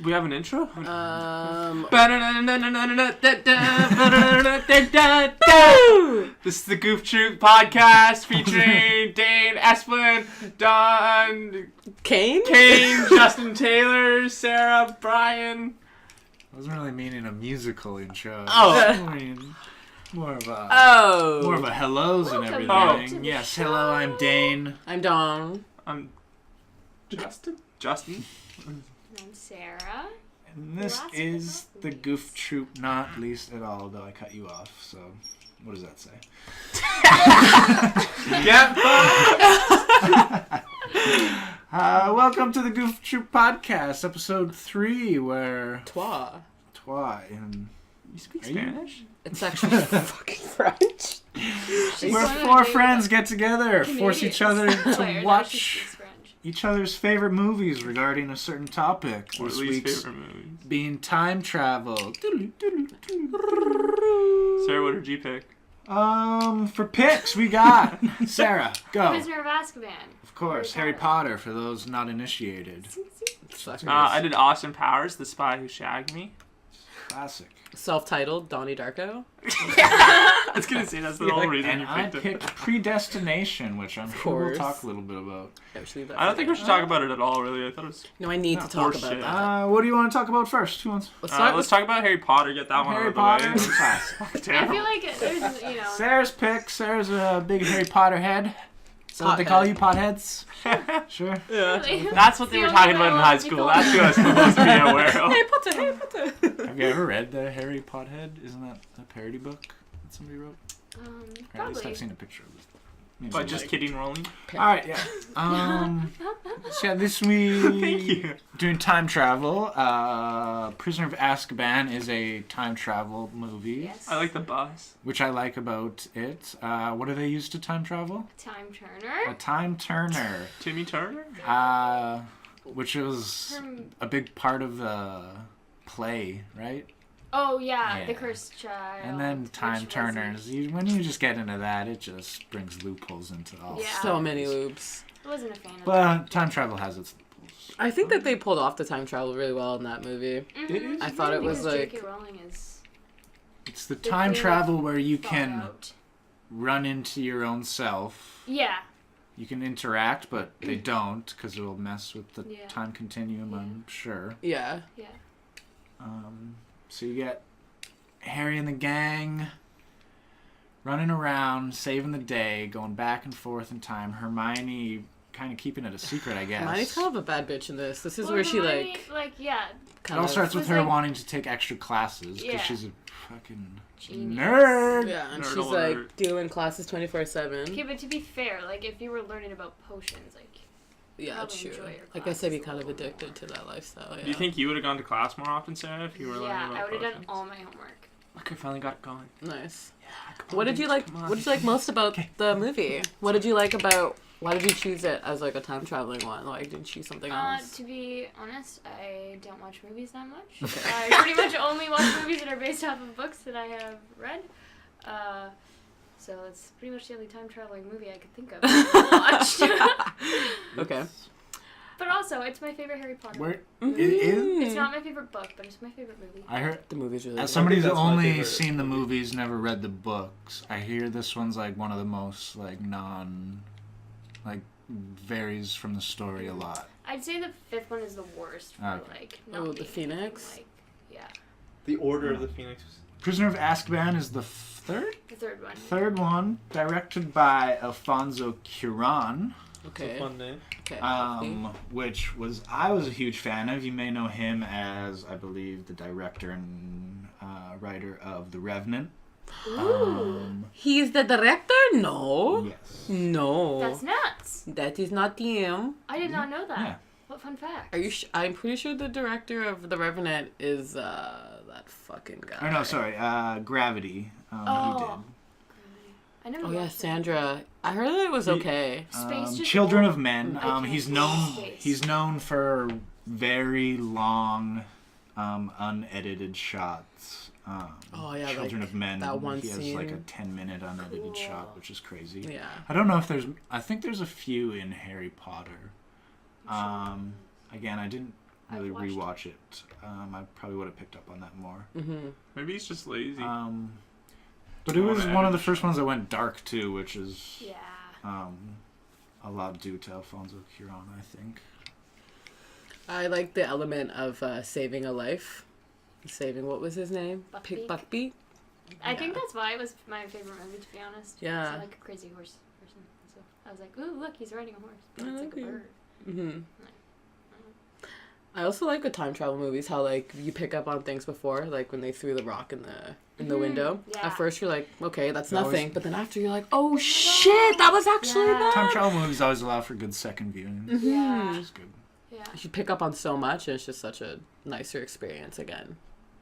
We have an intro? This is the Goof Troop podcast featuring Dane, Esplin, Don, Kane, Justin Taylor, Sarah, Brian. I wasn't really meaning a musical intro. Oh. I mean, more of a hellos and everything. Oh. Yes, hello, I'm Dane. I'm Don. I'm Justin. And I'm Sarah. And this is the Goof Troop, not least at all, though I cut you off, so what does that say? Welcome to the Goof Troop podcast, episode 3, where... Toi. And You speak Spanish? It's actually fucking French. where four friends get together, force each other to watch each other's favorite movies regarding a certain topic. Or This least week's favorite movies. being time travel. Sarah, what did you pick? For picks, we got Sarah. Go. Prisoner of Azkaban. Of course, Harry Potter for those not initiated. I did Austin Powers, The Spy Who Shagged Me. Classic. Self-titled Donnie Darko. I was going to say that's the whole reason And you I picked it. picked Predestination, which I'm sure we'll talk a little bit about. Actually, I don't think we should talk about it at all, really. I thought it was... No, I need to talk horseshit. about that. What do you want to talk about first? Who wants? Let's talk about Harry Potter. Get that one Harry out Potter. of the way. Classic. I feel like there's, Sarah's pick. Sarah's a big Harry Potter head. Is that what they call you, potheads? Sure. Yeah. really, That's what they were talking about in high school. That's who I was supposed to be aware of. Harry Potter. Have you ever read the Harry Pothead? Isn't that a parody book that somebody wrote? Or at least probably. I've seen a picture of it. But just kidding, Rolling. Alright, yeah. So yeah, this week Thank you. doing time travel. Prisoner of Azkaban is a time travel movie, Yes. I like the bus. which I like about it. What do they use to time travel? Time A Turner. time turner. Timmy Turner? Which was From- a big part of the play, right? Oh yeah, Yeah. the Cursed Child. And then which time wasn't- turners. When you just get into that, it just brings loopholes into all. Yeah. So many loops. I wasn't a fan of that. But time travel has its loopholes. I think that they pulled off the time travel really well in that movie. Mhm. I thought it was Because like... J.K. Rowling is It's the The time thing travel where you thought can out. run into your own self. Yeah. You can interact, but they don't because it'll mess with the Yeah. time continuum, I'm sure. Yeah. Yeah. So you get Harry and the gang running around, saving the day, going back and forth in time. Hermione kind of keeping it a secret, I guess. Hermione's kind of a bad bitch in this. This is Well, where she Hermione, like... yeah. It kind all of... starts with was her like- wanting to take extra classes because Yeah. she's a fucking Genius. nerd. Yeah, and Nerd she's alert. like doing classes 24/7. Okay, but to be fair, like if you were learning about potions, like Yeah, probably true. enjoy your I guess I'd be classes a kind of little addicted to that lifestyle. Yeah. Do you think you would have gone to class more often, Sarah, if you were learning yeah, about I would have done potions? all my homework. Look, I finally got it going. Nice. Yeah, come What on, did you dudes, like? come on. What did you like most about the movie? What did you like about? Why did you choose it as like a time traveling one? Why didn't you choose something else? To be honest, I don't watch movies that much. I pretty much only watch movies that are based off of books that I have read. So it's pretty much the only time traveling movie I could think of that I watched. Okay. But also, it's my favorite Harry Potter. Where movie. it is? It's not my favorite book, but it's my favorite movie. I heard. The movie's really. As good. somebody who's that's my only favorite seen the movies, never read the books, I hear this one's like one of the most varies from the story a lot. I'd say the fifth one is the worst for Okay. like Oh, not the being Phoenix? Like, yeah, The Order of the Phoenix. Prisoner of Azkaban is the third the third one. third one, directed by Alfonso Cuarón, Okay. Fun name. Okay. which I was a huge fan of. You may know him as, I believe, the director and writer of The Revenant. He's the director? No. Yes. No. That's nuts. That is not him. I did not know that. Yeah. What fun fact? Are you? I'm pretty sure the director of The Revenant is that fucking guy. Or no, sorry, Gravity. He Oh. I never Oh yeah, watched it. Sandra. I heard that it was okay. did. Space just Children won't- of Men. I can't He's do known. space. He's known for very long, unedited shots. Oh, yeah, Children like of Men. that one he has like a scene. 10-minute unedited Cool. shot, which is crazy. Yeah. I don't know if there's. I think there's a few in Harry Potter. Again, I didn't really watched. rewatch it. I probably would have picked up on that more. Mm-hmm. Maybe he's just lazy. But it was one of the first ones that went dark too, which is Yeah. a lot due to Alfonso Cuarón, I think. I like the element of saving a life. Saving, what was his name? Buckbeak. Buckbeak? I think that's why it was my favorite movie, to be honest. Yeah. I'm like a crazy horse person. So I was like, ooh, look, he's riding a horse. But I it's like like a it. bird. Mm-hmm. I also like with time travel movies how like you pick up on things before, like when they threw the rock in the window. Yeah. At first you're like, okay, that's That was- nothing, but then after you're like, oh shit, that was actually Yeah. that. Time travel movies always allow for good second viewing, Mhm. Yeah. which is good. Yeah. You pick up on so much, and it's just such a nicer experience again.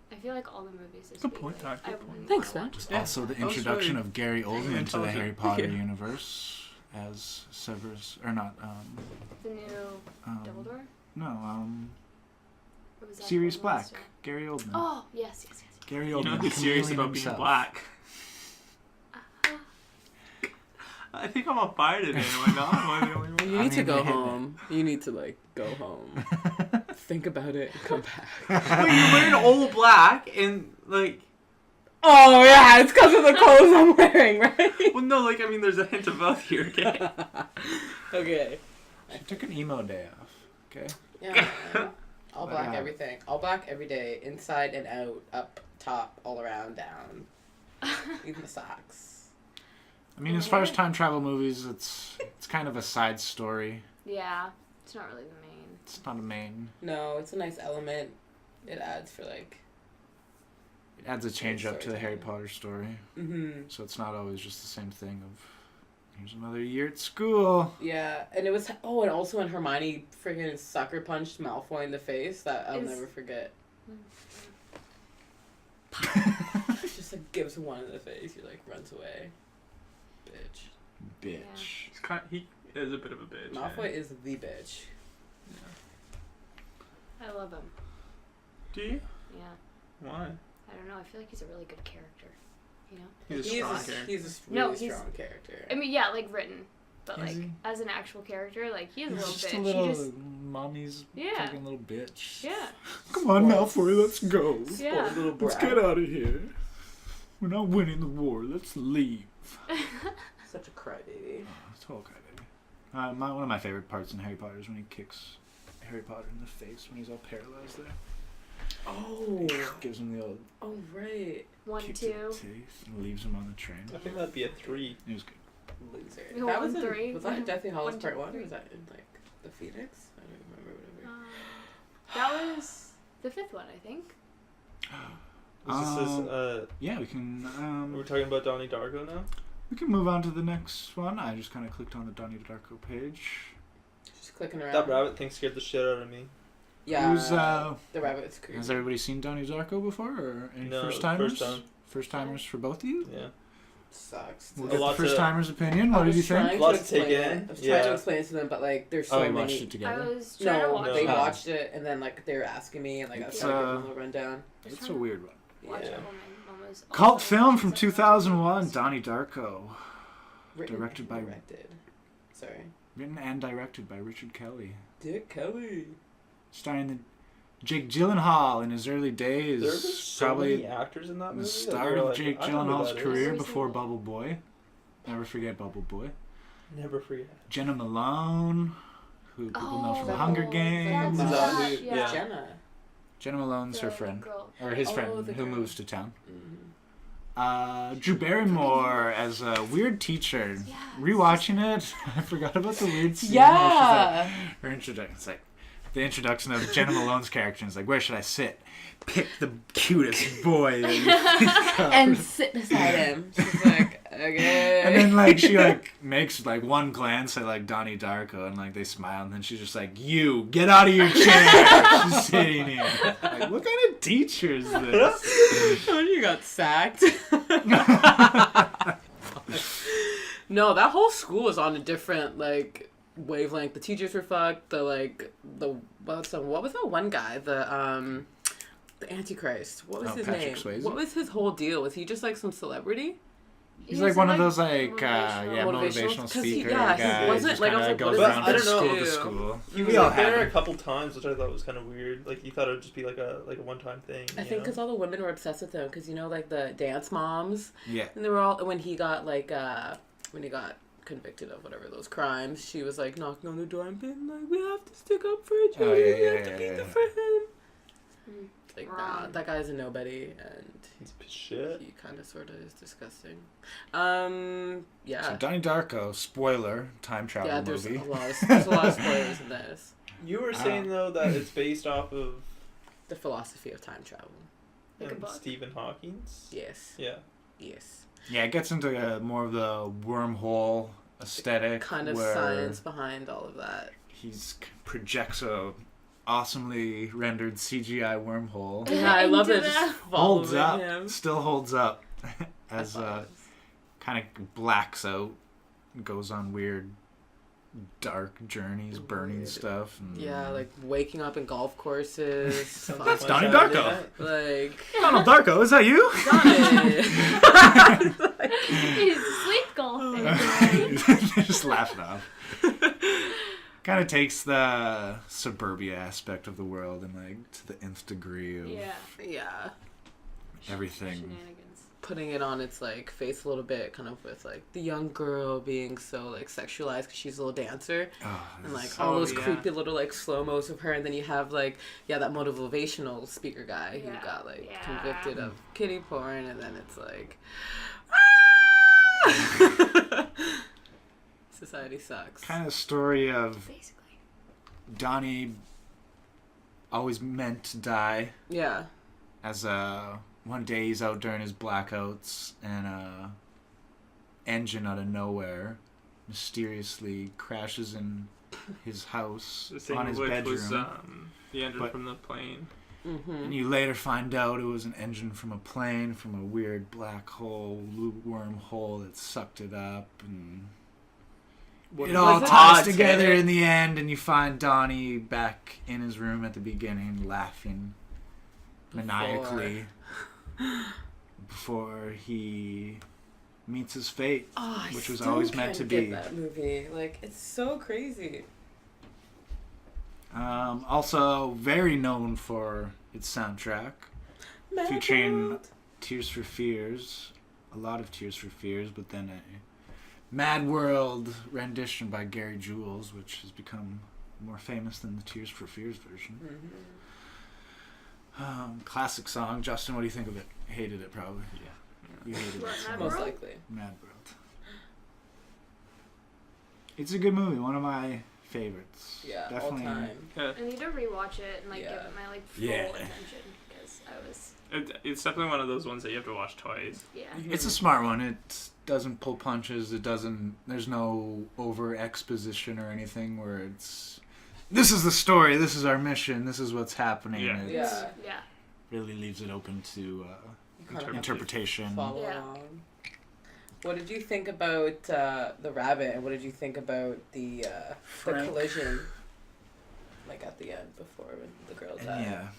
I feel like all the movies this Good week, point, like, Doc, good I point. wouldn't Thanks, wanna man. watch There's them. also the That was introduction really of Gary Oldman to the Harry Potter Yeah. universe as Severus, or not, The new Dumbledore? no, Or was that Sirius the Black. monster? Gary Oldman. Oh, yes. Gary You Oldman. know he's serious chameleon about being himself. black. I think I'm on fire today. Am I not? Am I the only one? You I need to mean, go they hit home. You need to like go home. Think about it and come back. Wait, you're wearing all black and like. Oh yeah, it's because of the clothes I'm wearing, right? Well, no, like I mean, there's a hint of both here. Okay. Okay. She took an emo day off. Okay. Yeah. All But, black yeah. everything. All black every day. Inside and out. Up, top, all around, down. Even the socks. I mean, as far as time travel movies, it's kind of a side story. Yeah. It's not really the main. It's not a main. No, it's a nice element. It adds for like. It adds a change up to the Harry Storytelling. Potter story, Mm-hmm. so it's not always just the same thing of here's another year at school. Yeah, and it was. Oh, and also when Hermione freaking sucker punched Malfoy in the face, that I'll Is- never forget. Just like gives one in the face. He like runs away. Bitch. Bitch. He is a bit of a bitch. Malfoy is the bitch. I love him. Do you? Yeah. Why? I don't know. I feel like he's a really good character. You know? He's a strong character. He's a No, really he's- strong character. I mean, yeah, like written. But Is like, he? as an actual character, like, he is a He's little just bitch. a little He just, mommy's Yeah. fucking little bitch. yeah. Come on, Malfoy, let's go. Yeah. Little Let's brat. get out of here. We're not winning the war. Let's leave. Such a crybaby. Oh, it's all kind of. One of my favorite parts in Harry Potter is when he kicks Harry Potter in the face when he's all paralyzed there. Oh. Gives him the old Oh right. 1, kick to the 2. teeth and leaves him on the train. I think that'd be a 3. It was good. Loser. No, That was 1, in, 3. Was that in Deathly Hallows 1, 2, Part 1 or 3. was that in like the Phoenix? I don't remember whatever. That was the 5th one, I think. Yeah, we can. we're talking about Donnie Darko now? We can move on to the next one. I just kind of clicked on the Donnie Darko page. Just clicking around. That rabbit thing scared the shit out of me. Yeah. Who's the rabbit's creepy. Has everybody seen Donnie Darko before, or any No, first timers? first time. First timers for both of you. Yeah. Sucks. We'll A get the lot first to- timer's opinion. What I did you was trying think? Lot to to take explain in. it. I was trying to Yeah. explain it to them, but like there's so Oh, you many. watched it I together. was trying to No, watch No. they it. watched it and then like they were asking me and like I was It's, trying to give them a little rundown. It's a weird one. Watch Yeah. it while my mom was Cult also film watching from something. 2001, Donnie Darko. Written Directed and by- directed. Sorry. Written and directed by Richard Kelly. Dick Kelly. Starring the Jake Gyllenhaal in his early days. There were so Probably many actors in that movie. the that star you're of like, Jake I know who Gyllenhaal's that is. career Never before seen it. Bubble Boy. Never forget Bubble Boy. Never forget. Jenna Malone, who people know from Oh, Hunger that's Games. Is that who- yeah. yeah. Jenna. Jenna Malone's her The friend, girl. or his Oh, friend, the who girl. moves to town. Mm-hmm. Drew Barrymore as a weird teacher. Yes. Rewatching it, I forgot about the weird scene. Yeah. Her introduction. It's like the introduction of Jenna Malone's character. It's like, where should I sit? Pick the cutest boy that you think of. And sit beside him. She's like, okay. And then like she like makes like one glance at like Donnie Darko and like they smile and then she's just like, you get out of your chair. She's sitting here. Like, what kind of teacher is this? Oh, you got sacked. No, that whole school was on a different like wavelength. The teachers were fucked. What was that one guy? The Antichrist. What was his Patrick name? Swayze? What was his whole deal? Was he just like some celebrity? He's like one of those motivational motivational 'cause he- speaker yeah, he guys. wasn't- Just like, I was kinda like, goes what is around this? I from don't school know. to school. He We was all like there have a couple times, which I thought was kind of weird. Like you thought it would just be like a one-time thing. I think because all the women were obsessed with him, because like the dance moms, Yeah. and they were all when he got convicted of whatever those crimes, she was like knocking on the door and being like, "We have to stick up for each other. Oh, yeah, we yeah, have to yeah, be yeah, there yeah. for him." Like, nah, Wrong. that guy's a nobody, and He's a piece of shit. he kind of sort of is disgusting. Yeah. So Donnie Darko, spoiler, time travel Yeah, there's movie. there's a lot of spoilers in this. You were saying though that it's based off of The philosophy of time travel. Like a book. Stephen Hawking's. Yes. Yeah. Yes. Yeah, it gets into more of the wormhole aesthetic. Kind of where science behind all of that. projects a awesomely rendered CGI wormhole. Yeah, I love it. Into Just the- Holds following up, him. still holds up, I as thought it was- kind of blacks out, goes on weird, dark journeys, burning Weird. stuff. And Yeah, like waking up in golf courses. That's fuck, Donnie Saturday Darko. night. Like, Donald Darko, is that you? Donnie. He's sleep golfing. Just laughing off. Kind of takes the suburbia aspect of the world and like to the nth degree of Yeah. Yeah. everything. Shenanigans. Putting it on its like face a little bit, kind of with like the young girl being so like sexualized because she's a little dancer, Oh, and like this- all those yeah. creepy little like slow mos of her, and then you have like that motivational speaker guy who Yeah. got like Yeah. convicted of kitty porn, and then it's like, ah! Society sucks. kind of story of Basically. Donnie always meant to die. Yeah. As one day he's out during his blackouts and a engine out of nowhere mysteriously crashes in his house The same on of his which bedroom. was the engine But- from the plane. Mm-hmm. And you later find out it was an engine from a plane, from a weird black hole, wormhole that sucked it up, and What it all was ties odd, together Tanner? in the end, and you find Donnie back in his room at the beginning, laughing maniacally before he meets his fate, Oh, I which was still always meant can't to get be. that movie. Like, it's so crazy. Also, very known for its soundtrack, featuring Mad Tears for Fears, a lot of Tears for Fears, but then a Mad World rendition by Gary Jules, which has become more famous than the Tears for Fears version. Mhm. Classic song. Justin, what do you think of it? Hated it, probably. Yeah. You hated What, it. Mad Most World? likely. Mad World. It's a good movie. One of my favorites. Yeah, Definitely. all time. I need to rewatch it and like give Yeah. it my like full Yeah. attention because I was It's definitely one of those ones that you have to watch twice. yeah. It's a smart one. It doesn't pull punches. It doesn't. There's no over exposition or anything where it's. This is the story. This is our mission. This is what's happening. Yeah. It Yeah. Yeah. really leaves it open to You kind of have to interpretation. follow Yeah. along. What did you think about the rabbit, and what did you think about the Frank. collision? Like at the end before when the girl And died.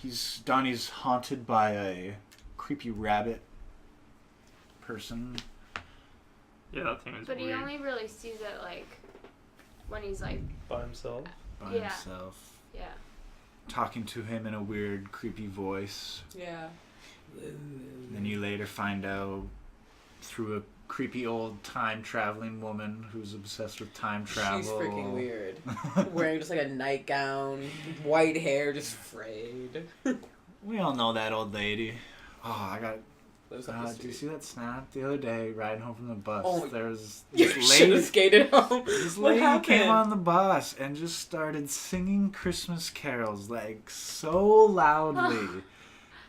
yeah, Donnie's haunted by a creepy rabbit person. Yeah, that thing was But he weird. only really sees it like when he's like By himself. By Yeah. himself, yeah. talking to him in a weird, creepy voice. Yeah. Then you later find out through a creepy old time traveling woman who's obsessed with time travel. She's freaking weird. Wearing just like a nightgown, white hair, just frayed. We all know that old lady. Oh, I got. Lives up the Do you street. see that snap the other day riding home from the bus? Oh, there was You this should lady. have skated home. This What lady happened? came on the bus and just started singing Christmas carols like so loudly.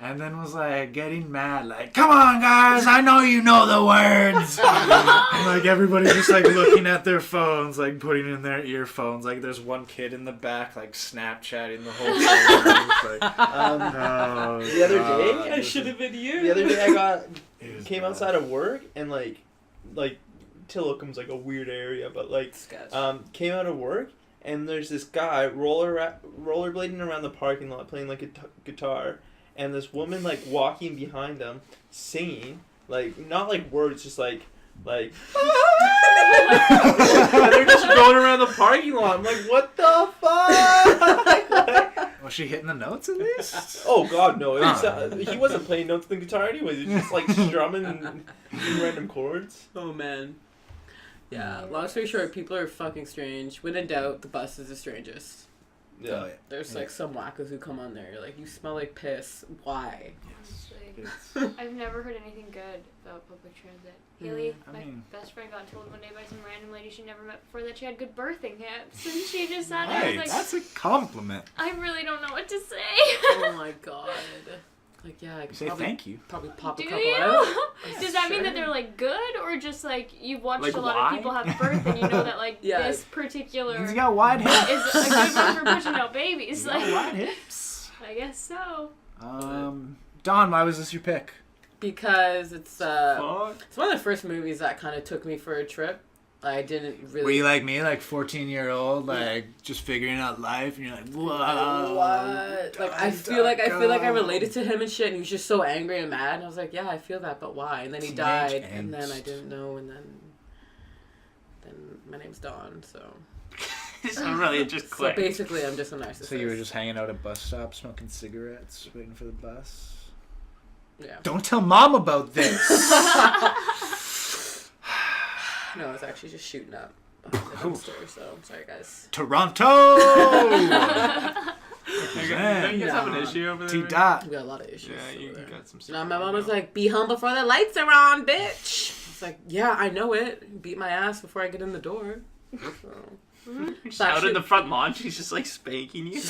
And then was like getting mad, like, "Come on, guys! I know you know the words." And like everybody just like looking at their phones, like putting in their earphones. Like there's one kid in the back, like Snapchatting the whole thing. It's like, no, The other day, God, I this should is- have been you. The other day I it was came bad. outside of work and like Tillocum's like a weird area, but like Sketch. came out of work and there's this guy rollerblading around the parking lot playing like a guitar, and this woman like walking behind him singing, like not like words, just like. And they're just going around the parking lot. I'm like, what the fuck? Was she hitting the notes at least? Oh God, no! It was, he wasn't playing notes on the guitar anyways. He was just like strumming and random chords. Oh man. Yeah. Long story short, people are fucking strange. When in doubt, the bus is the strangest. Yeah. There's like some wackos who come on there. You're like, you smell like piss. Why? Honestly, I've never heard anything good about public transit. Haley, my best friend, got told one day by some random lady she never met before that she had good birthing hips, and she just sat there and was like, that's a compliment. I really don't know what to say. Oh my god. Like, yeah, I could Say thank you. probably pop Do a couple you? out. Does that mean Sure. that they're like good, or just like you've watched Like a lot why? of people have birth and you know that like Yeah. this particular He's got wide hips. is a good one for pushing out babies? He's got Like, wide hips. I guess so. Don, why was this your pick? Because it's Fuck. it's one of the first movies that kind of took me for a trip. I didn't really. Were you like me, like 14-year-old, like just figuring out life, and you're like, whoa. What? Like I feel like I related to him and shit, and he was just so angry and mad. And I was like, yeah, I feel that, but why? And then he Teenage died, and then I angst. didn't know, and then my name's Dawn, so. It's not really just So click. basically, I'm just a narcissist. So you were just hanging out at bus stops, smoking cigarettes, waiting for the bus? Yeah. Don't tell Mom about this! No, I was actually just shooting up behind the dumpster, so I'm sorry, guys. Toronto! You guys have an issue over there? T-Dot. We got a lot of issues. Yeah, you over there. got some. No, my mom was like, be home before the lights are on, bitch. I was like, yeah, I know it. Beat my ass before I get in the door. So. Just out in the front lawn, she's just like spanking you.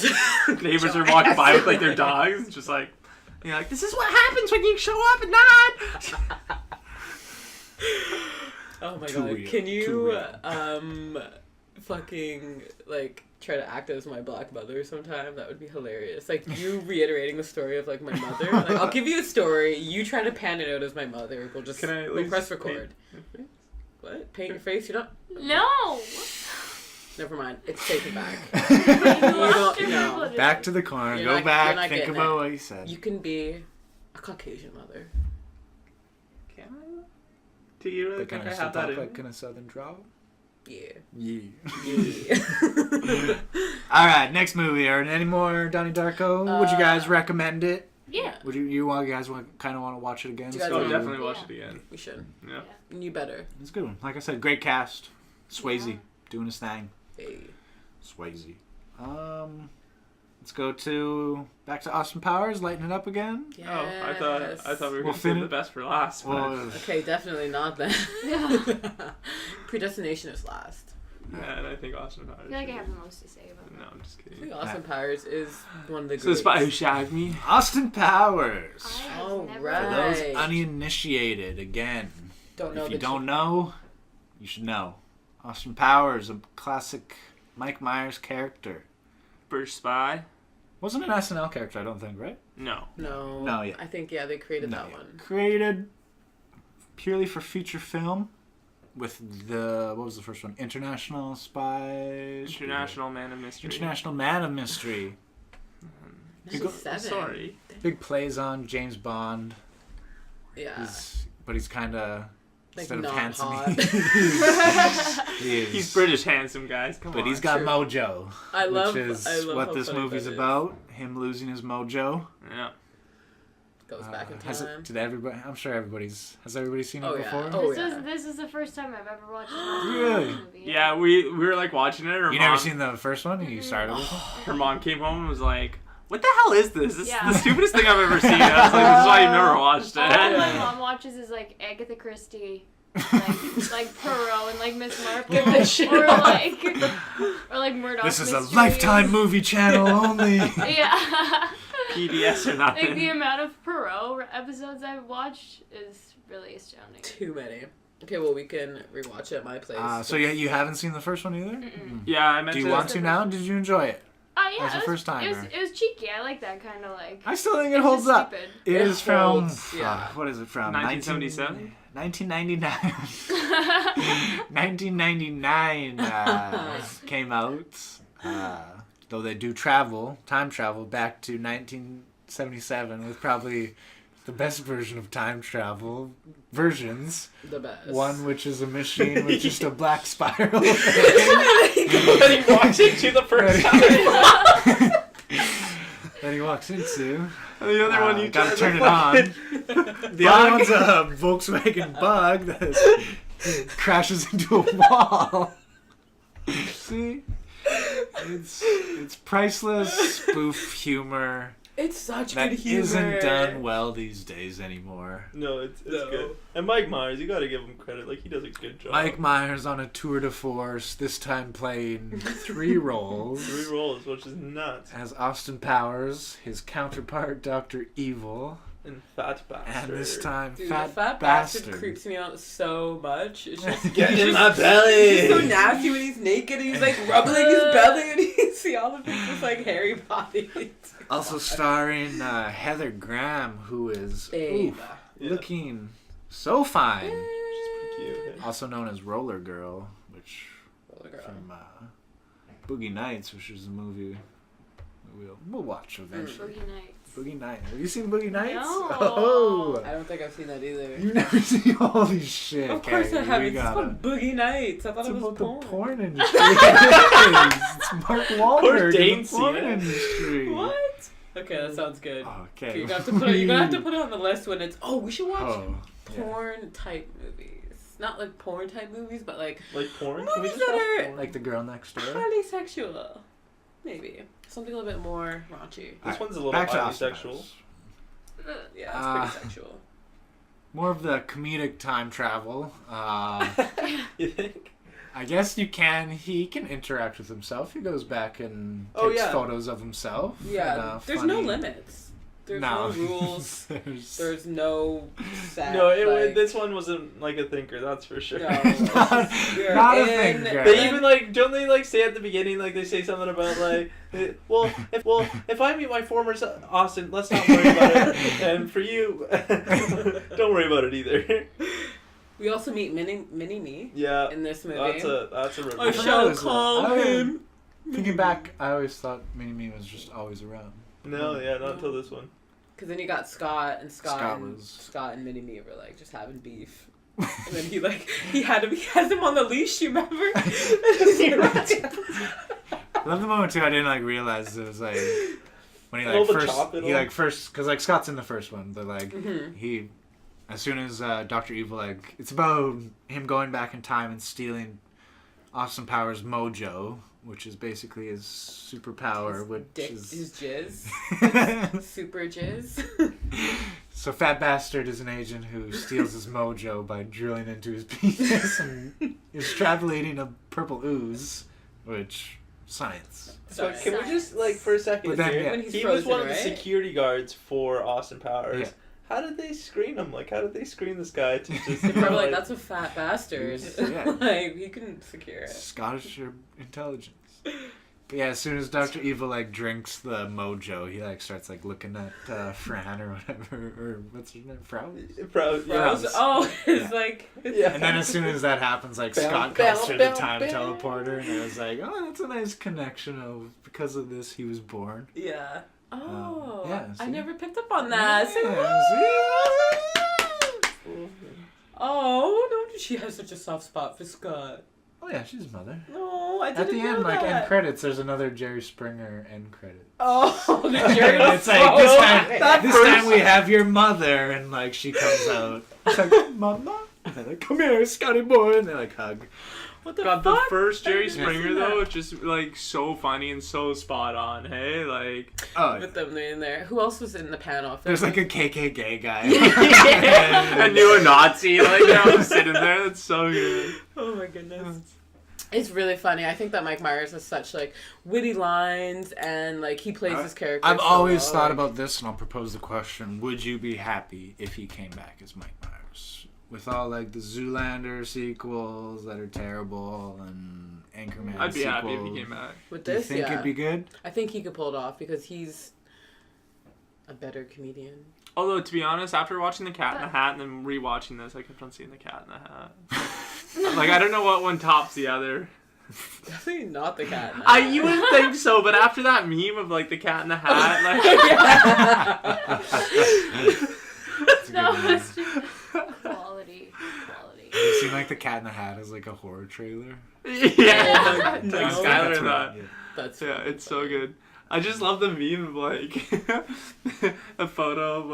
Neighbors are walking by with like their dogs, just like, you're like, this is what happens when you show up at night. Oh my Too god, real. can Too you, real. fucking, like, try to act as my black mother sometime? That would be hilarious. Like, you reiterating the story of, like, my mother. Like, I'll give you a story, you try to pan it out as my mother. We'll just, Can I at we'll least press record. What? Paint your face? You don't? No. Never mind. It's taken back. Lost don't your know. privileges. Back to the corner. You're Go not- back. you're not Think getting about it. what you said. You can be a Caucasian mother. Can I? Do you really But think can I I still have that talk in? like in a southern drawl? Yeah. Yeah. Yeah. All right, next movie. Or any more Donnie Darko? Would you guys recommend it? Yeah. Would you guys kind of want to watch it again? Do you guys Oh, wanna- definitely watch Yeah. it again. We should. Yeah. You better. It's a good one. Like I said, great cast. Swayze Yeah. doing his thing. Hey. Swayze. Let's go back to Austin Powers, lighten it up again. Yes. Oh, I thought we were We'll gonna save fin- the best for last. But Well, Okay, definitely not then. Yeah. Predestination is last. yeah, and I think Austin Powers. I feel like I is- have the most to say about No, that. I'm just I kidding. think Austin Powers is one of the So the greats. spy who shagged me. Austin Powers. I have All never For right. those uninitiated, again, Don't know if you the don't know, you should know. Austin Powers, a classic Mike Myers character. First spy. Wasn't an SNL character, I don't think, right? No. No. No, yeah. I think, yeah, they created No, that yeah. one. Created purely for feature film with what was the first one? International Spy... International Man of Mystery. International Man of Mystery. This go- is 7. Sorry. Big plays on James Bond. Yeah. But he's kind of... Like, Instead of not handsome, hot. he is. He's British handsome, guys. Come on. But he's got True. mojo. I love Which is how what this funny movie's that is. about. Him losing his mojo. Yeah. Goes back in Has time. did everybody? I'm sure has everybody seen it Oh, yeah. before? Oh, This is the first time I've ever watched a Really? movie. Yeah, we were like watching it. Her You mom, never seen the first one? You started with it? Her mom came home and was like, "What the hell is this? This Yeah. is the stupidest thing I've ever seen." I was like, "This is why you've never watched All it." my mom watches is like Agatha Christie, like Poirot and like Miss Marple, Get this shit or off. like Murdoch. This is a Mysteries. Lifetime movie channel only. Yeah. PBS or Like the nothing. amount of Poirot episodes I've watched is really astounding. Too many. Okay, well, we can rewatch it at my place. So yeah, you haven't seen the first one either? Yeah, I meant Do you to. want to now? Did you enjoy it? Yeah, As a it was, first timer. It was cheeky. I like that kind of like. I still think it it's holds just up. Stupid. It It is from holds, yeah. what is it from? 1977? 1999. 1999 came out. Though they do time travel back to 1977 with probably the best version of time travel versions. The best. One which is a machine with just a black spiral. But he walks into the first time. That he walks into. And the other one, you gotta turn it on. The other one's a Volkswagen Bug that crashes into a wall. See? It's priceless spoof humor. It's such That good humor. isn't done well these days anymore. No, it's No. good. And Mike Myers, you gotta give him credit. Like, he does a good job. Mike Myers on a tour de force, this time playing 3 roles. 3 roles, which is nuts. As Austin Powers, his counterpart Dr. Evil, And Fat Bastard. and this time Dude, Fat the fat Bastard. bastard creeps me out so much. It's just Get he's in just- my belly! He's so nasty when he's naked and he's like rubbling his belly and you see all of his just like hairy body. Also starring Heather Graham, who is Babe. Yeah. looking so fine. She's pretty cute. Also known as Roller Girl, which Roller girl. from Boogie Nights, which is a movie we'll watch eventually. Boogie Nights. Boogie Nights. Have you seen Boogie Nights? No. Oh, I don't think I've seen that either. you've never seen all these shit. Of course okay, I haven't. we It's gotta- called Boogie Nights. I thought It's it was about porn. the porn industry. It is. It's Mark Wahlberg in Dane's the porn seen it. industry. What? Okay, that sounds good. Okay. You're gonna have to put it on the list when it's. Oh, we should watch Oh, yeah. porn type movies. Not like porn type movies, but like Like porn? Can we movies just that watch are porn? Like the girl next door. highly sexual. Maybe something a little bit more raunchy. This one's a little Back to Austin bisexual. Powers. Yeah, it's pretty sexual. More of the comedic time travel. You think? I guess he can interact with himself. He goes back and Oh, takes yeah. photos of himself. Yeah, and, there's no funny- limits. There's no rules. There's- There's no set. No, like, this one wasn't like a thinker, that's for sure. No, not, you're not a in- thing. They even like don't they like say at the beginning like they say something about like if I meet my former Austin, let's not worry about it, and for you don't worry about it either. We also meet Mini Me Yeah, in this movie. that's a I review. shall was that? call Oh, him. Thinking back, I always thought Mini-Me was just always around. No, yeah, not until this one. Because then you got Scott, and Scott was- Scott and Mini Me were like just having beef. And then he has him on the leash. You remember? I love the moment too. I didn't like realize it was like when he All like the first chop and he all. like first because like Scott's in the first one, but like Mhm. he as soon as Dr. Evil like it's about him going back in time and stealing Austin Powers' mojo, which is basically his superpower, which His jizz, is super jizz. so Fat Bastard is an agent who steals his mojo by drilling into his penis and extrapolating a purple ooze, which science. So Sorry. can we just like for a second But then, here? yeah. When he's He was frozen, one of the right? security guards for Austin Powers. Yeah. How did they screen him? Like, how did they screen this guy to just? They're probably like, that's a fat bastard. Yeah. Like, he can secure it. Scottish intelligence. But yeah, as soon as Dr. Evil like drinks the mojo, he like starts like looking at Fran or whatever, or what's her name, Frau. Proud. Yeah. Yeah. Oh, it's Yeah. like... Yeah. And then as soon as that happens, like Bam, Scott bam, comes through the bam, time bam. teleporter, and I was like, oh, that's a nice connection of because of this he was born. Yeah. Oh, yeah, I see? never picked up on that. Say Yeah, what? Oh, no, she has such a soft spot for Scott. Oh yeah, she's his mother. No, I didn't At the know end, like that. end credits, there's another Jerry Springer end credit. Oh, the Jerry And it's like this that time we have your mother, and like she comes out. It's like, Mama, and they're like, come here, Scotty boy, and they like hug. What the God, fuck? the first Jerry I've never Springer seen though, that. just like so funny and so spot on. Hey, like Oh, With them in there. Who else was in the panel? there's like a KKK guy. I knew a Nazi, like just sitting there. That's so good. Oh my goodness. It's really funny. I think that Mike Myers has such like witty lines and like he plays his character. I've so always well. thought Like, about this, and I'll propose the question: would you be happy if he came back as Mike Myers? With all like the Zoolander sequels that are terrible and Anchorman I'd be sequels, happy if he came back. with Do you this. think Yeah, it'd be good? I think he could pull it off because he's a better comedian. Although to be honest, after watching The Cat in the Hat and then rewatching this, I kept on seeing The Cat in the Hat. Like I don't know what one tops the other. Definitely not the cat. You wouldn't think so, but after that meme of like the Cat in the Hat, like It's a No, good movie. it's just quality. Have you seen like the Cat in the Hat as like a horror trailer? Yeah. No. Like Skylar and that. That's Yeah, it's so good. I just love the meme of like a photo of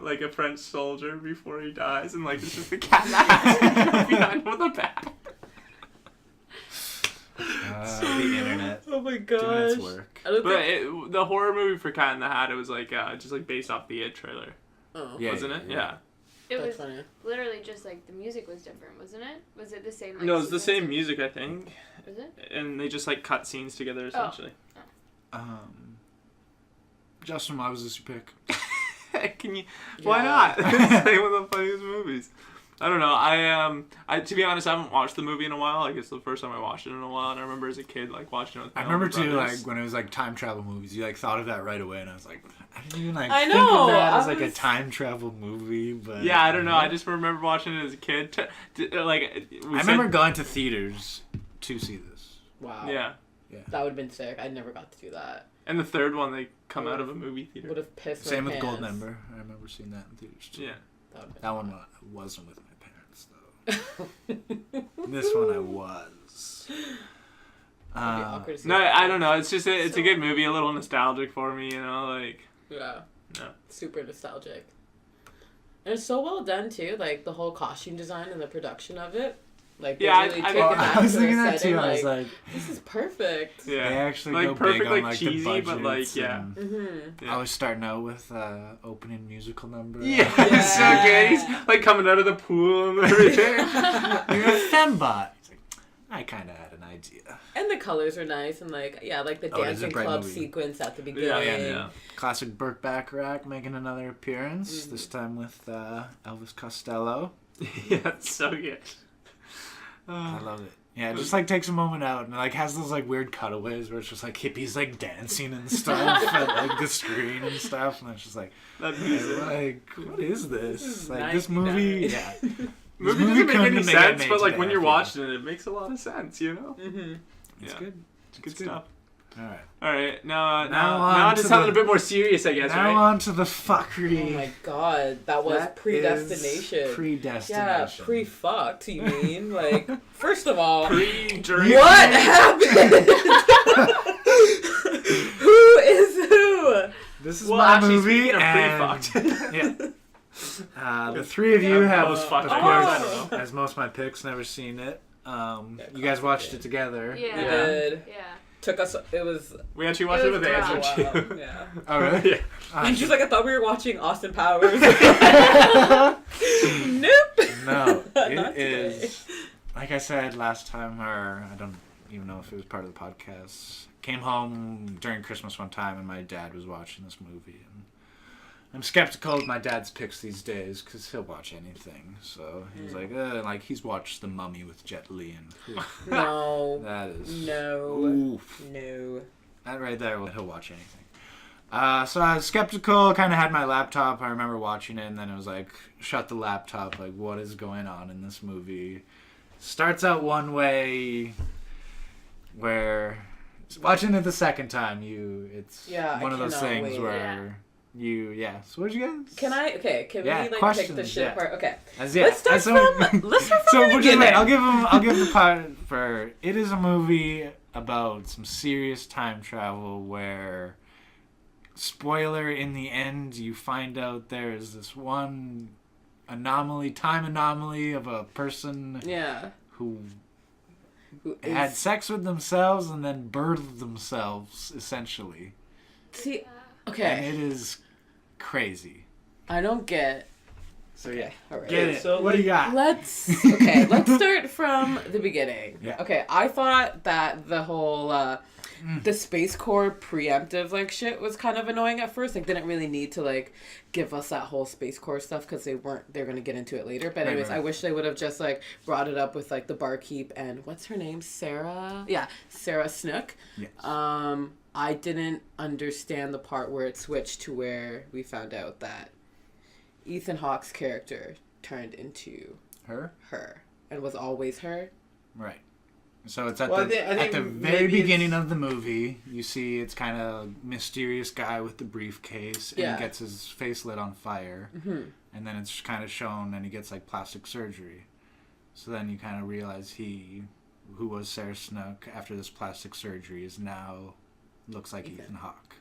like a French soldier before he dies, and like it's just the cat in the hat behind him with a bat. The internet Oh my doing gosh. its work. I don't But think... the horror movie for Cat in the Hat, it was like just like based off the It trailer, Oh. Yeah, wasn't it? Yeah. It That's was funny. literally just like the music was different, wasn't it? Was it the same? Like, No, it's the sequence same of- music, I think, Was it? and they just like cut scenes together essentially. Justin, why was this your pick? Can you? Why Yeah. not? It's like one of the funniest movies. I don't know. I to be honest, I haven't watched the movie in a while. Like it's the first time I watched it in a while, and I remember as a kid like watching it with my I remember older too, brothers. like when it was like time travel movies, you like thought of that right away, and I was like, I didn't even like I think know, of that as I like a was- time travel movie. But Yeah, I don't know. I just remember watching it as a kid. Like I remember going to theaters to see this. Wow. Yeah, That would have been sick. I never got to do that. and the third one they come out of a movie Would theater. have pissed Same my with pants. Goldmember. I remember seeing that in theaters too. Yeah. That one wasn't with my parents though. This one I was. That'd be awkward to see No, that. I don't know. It's just it's a good movie, a little nostalgic for me. You know, like Yeah. No. Super nostalgic. And it's so well done too, like the whole costume design and the production of it. Like they Yeah, really I take mean- it back I was to thinking the that setting, too. I was like, like, this is perfect. yeah, they actually like go perfect, big on like like cheesy, the but like budgets yeah. and Mm-hmm. Yeah. always starting out with opening musical number. Yeah, it's so good. He's like coming out of the pool and everything. You're a fembot. He's like, I kind of had an idea. And the colors are nice and like like the Oh, it is a dancing bright club movie. sequence at the beginning. Yeah. Classic Burt Bacharach making another appearance. This time with Elvis Costello. Yeah, it's so good. I love it. Yeah, it just like takes a moment out and like has those like weird cutaways where it's just like hippies like dancing and stuff at like the screen and stuff, and it's just like, That music. like what is this? is Like this movie, 99. yeah. Movie movie doesn't make couldn't any have made sense, it but like today, when I you're feel. watching it, it makes a lot of sense. You know, Mm-hmm. It's Yeah. good. it's good stuff. All right. All right, now Now on on to to something the- a bit more serious, I guess. Now Right? on to the Oh fuckery. my god, that was That Predestination. is Predestination. Yeah, pre-fucked, you mean? Like, first of all, During. what happened? Who is who? This is Well, my actually, movie, speaking of and pre-fucked. yeah. The three of you Yeah, have, most of fucked, course, I don't know. as most of my picks, never seen it. You guys watched it together. We Yeah. did. Yeah. Took us, it was... We actually watched It it was with Andrew wow. too. Yeah. Oh, really? Yeah. And she's like, I thought we were watching Austin Powers. Nope. No, Not it today. is. Like I said last time, or I don't even know if it was part of the podcast. Came home during Christmas one time, and my dad was watching this movie, and I'm skeptical of my dad's picks these days because he'll watch anything. So he's like he's watched The Mummy with Jet Li, and No. that is No. oof. No. That right there, he'll watch anything. So I was skeptical, kind of had my laptop. I remember watching it, and then it was like, shut the laptop. Like, what is going on in this movie? Starts out one way, where watching it the second time, it's Yeah, one I of those cannot things wait. where So what'd you guys? Can Yeah, we like pick the questions, shit yeah. part? Okay. Let's Let's start from So the we'll just wait, beginning. I'll give the part for it is a movie about some serious time travel where, spoiler, in the end you find out there is this one time anomaly of a person Yeah. who Who had is- sex with themselves and then birthed themselves, essentially. See, And okay. it is crazy. I don't get. So yeah, All right. get it. So, What do you got? Let's start from the beginning. Yeah. Okay, I thought that the whole the Space Corps preemptive like shit was kind of annoying at first. Like, didn't really need to like give us that whole Space Corps stuff because they're gonna get into it later. But anyways, right. I wish they would have just like brought it up with like the barkeep and what's her name, Sarah? Yeah, Sarah Snook. Yes. I didn't understand the part where it switched to where we found out that Ethan Hawke's character turned into Her? her and was always her. Right. So it's at Well, the I think at the very maybe beginning it's- of the movie. You see it's kind of mysterious guy with the briefcase, and Yeah. he gets his face lit on fire, Mm-hmm. and then it's kind of shown, and he gets like plastic surgery. So then you kind of realize he, who was Sarah Snook after this plastic surgery, is now looks like Ethan Hawke.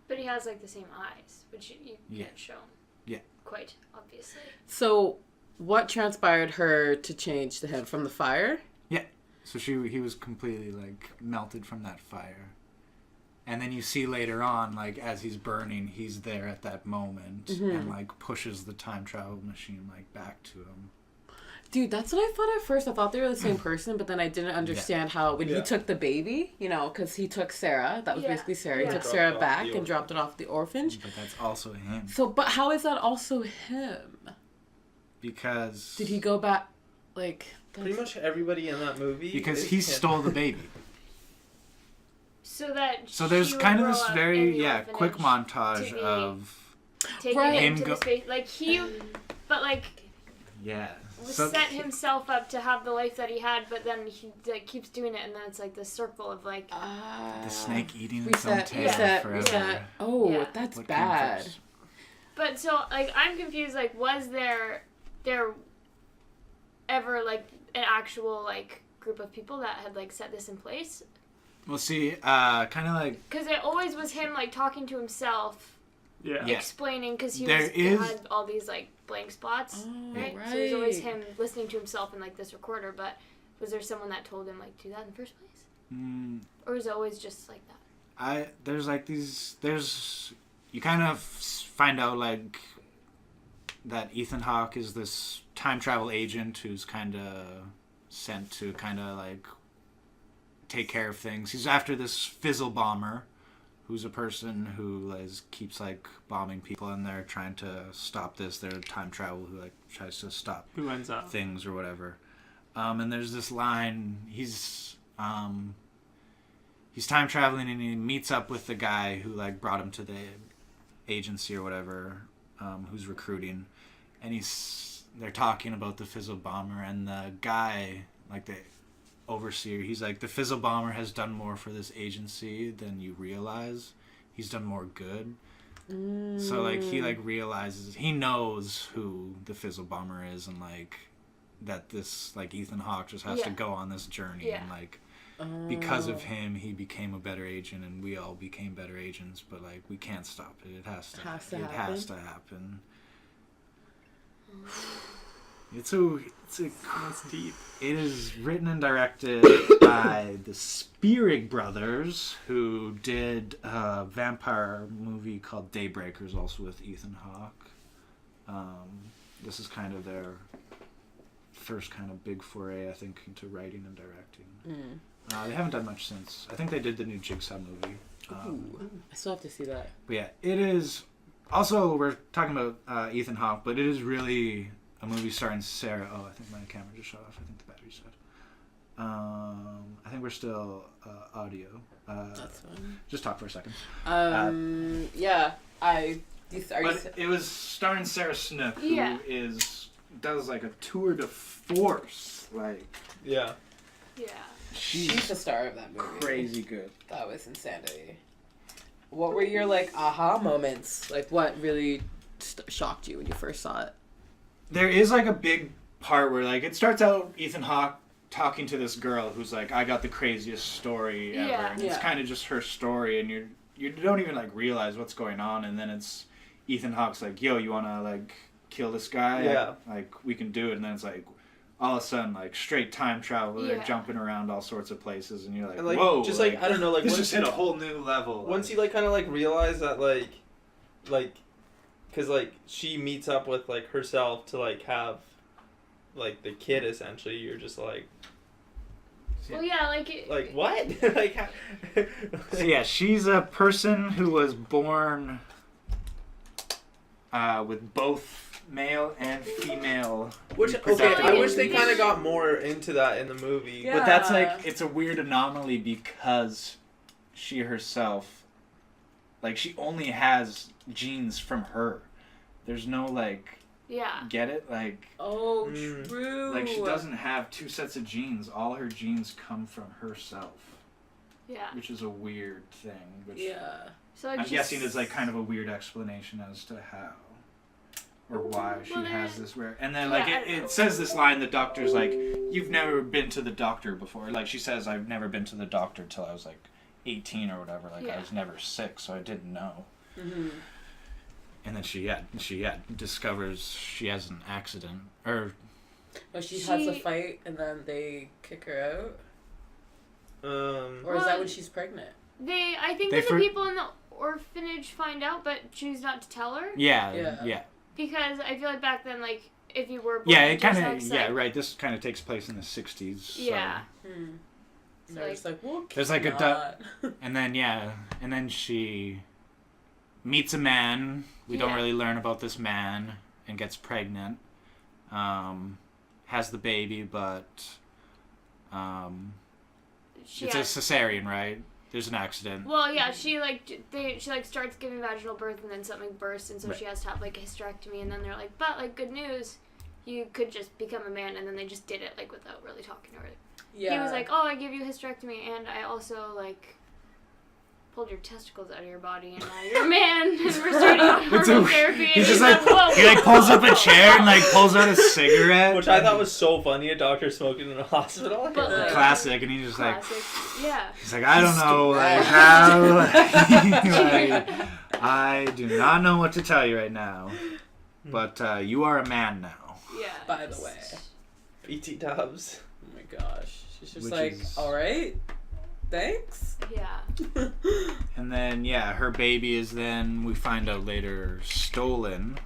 But he has like the same eyes, which you Yeah. can't show. Yeah. Quite obviously. So, what transpired her to change to him from the fire? So he was completely like melted from that fire. And then you see later on, like as he's burning, he's there at that moment and like pushes the time travel machine like back to him. Dude, that's what I thought at first. I thought they were the same person, but then I didn't understand how when he took the baby, you know, because he took Sarah. That was basically Sarah. Yeah. He took Dropped Sarah off back the and dropped it off the orphanage. But that's also him. So, but how is that also him? Because Did he go back, like... Pretty much everybody in that movie. Because is he him. stole the baby. So that So there's she would kind of grow this up in very the quick orphanage montage to be of taking Right. him Him to go- the space. Like he, but like So set himself up to have the life that he had, but then he like keeps doing it, and then it's like this circle of like. the snake eating its own Reset, tail reset, forever. reset. Oh, Yeah. that's What came bad. first? But so like I'm confused. Like, was there ever like an actual like group of people that had like set this in place? Well, see, kind of like Because it always was him like talking to himself, Yeah. Yeah. explaining because he There was is- had all these like blank spots, Oh, right? So it was always right. him listening to himself in like this recorder. But was there someone that told him like do that in the first place, or was it always just like that? there's like there's you kind of find out like that Ethan Hawke is this time travel agent who's kind of sent to kind of like take care of things. He's after this fizzle bomber who's a person who keeps like bombing people, and they're trying to stop this. They're time travel who like tries to stop Who ends up? things or whatever. And there's this line. He's time traveling, and he meets up with the guy who like brought him to the agency or whatever, who's recruiting, and they're talking about the fizzle bomber, and the guy, like the overseer, he's like, the fizzle bomber has done more for this agency than you realize. He's done more good. So like he like realizes, he knows who the fizzle bomber is, and like that this like Ethan Hawke just has to go on this journey, and like because of him he became a better agent, and we all became better agents, but like we can't stop it. It has to happen. It's deep. It is written and directed by the Spearig brothers, who did a vampire movie called Daybreakers, also with Ethan Hawke. This is kind of their first kind of big foray, I think, into writing and directing. They haven't done much since. I think they did the new Jigsaw movie. I still have to see that. But yeah, it is. Also, we're talking about Ethan Hawke, but it is really a movie starring Sarah. Oh, I think my camera just shut off. I think the battery's dead. I think we're still audio. That's fine. Just talk for a second. Yeah, It was starring Sarah Snook, who Yeah. does like a tour de force. Like, Yeah. Yeah. she's the star of that movie. crazy good. That was insanity. What were your like aha moments? Like what really shocked you when you first saw it? There is like a big part where like it starts out Ethan Hawke talking to this girl who's like, I got the craziest story ever, Yeah. and it's kind of just her story, and you don't even like realize what's going on, and then it's Ethan Hawke's like, yo, you wanna like kill this guy? Yeah. Like we can do it, and then it's like all of a sudden like straight time travel, they're Yeah. jumping around all sorts of places, and you're like, And like, whoa, just like I don't know, like this once just hit a whole new level. once you like kind of like realize that like, because like she meets up with like herself to like have, like the kid essentially, you're just like Well, yeah, like what? Like, So yeah, she's a person who was born with both male and female. which okay, reproductive I wish they organs. kind of got more into that in the movie. Yeah. But that's like, it's a weird anomaly because she herself, like, she only has genes from her. There's no like Yeah. Get it? Like, Oh, true. like she doesn't have 2 sets of genes. All her genes come from herself. Yeah. Which is a weird thing. Which Yeah. So I'm guessing is like kind of a weird explanation as to how or why she has this rare. And then like it says this line, the doctor's like, "You've never been to the doctor before." Like she says, "I've never been to the doctor till I was like 18 or whatever. Like I was never sick, so I didn't know." Mm-hmm. And then she discovers she has an accident or. But she has a fight and then they kick her out. Or is that when she's pregnant? I think that the people in the orphanage find out, but choose not to tell her. Yeah. Because I feel like back then, like, if you were born it kind of like, This kind of takes place in the 60s. Yeah. So. So there's like, well, there's like and then she meets a man. We don't really learn about this man and gets pregnant. Has the baby, but it's a cesarean, right? There's an accident. Well, yeah, she starts giving vaginal birth and then something bursts, and so she has to have like a hysterectomy, and then they're like, but like good news, you could just become a man, and then they just did it like without really talking to her. Yeah. He was like, oh, I give you a hysterectomy, and I also like pulled your testicles out of your body, and now you're a man, and we're starting on hormone therapy. He's just like, he like pulls up a chair and like pulls out a cigarette, which I thought was so funny. A doctor smoking in a hospital, but, like, classic, and he's just like, yeah. He's like, I don't know, like how, like, I do not know what to tell you right now, but you are a man now. Yeah. By the way, BT Dubs. Oh my gosh, she's just like, all right. Thanks. Yeah. And then, her baby is then, we find out later, stolen.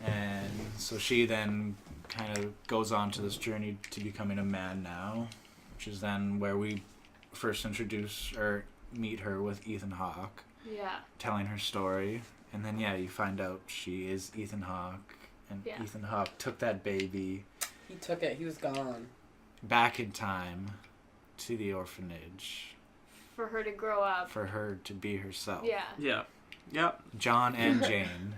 And so she then kind of goes on to this journey to becoming a man now, which is then where we first introduce or meet her with Ethan Hawke. Yeah. Telling her story. And then, you find out she is Ethan Hawke. And Ethan Hawke took that baby. He took it. He was gone. Back in time. To the orphanage. For her to grow up. For her to be herself. Yeah. Yeah. Yep. John and Jane.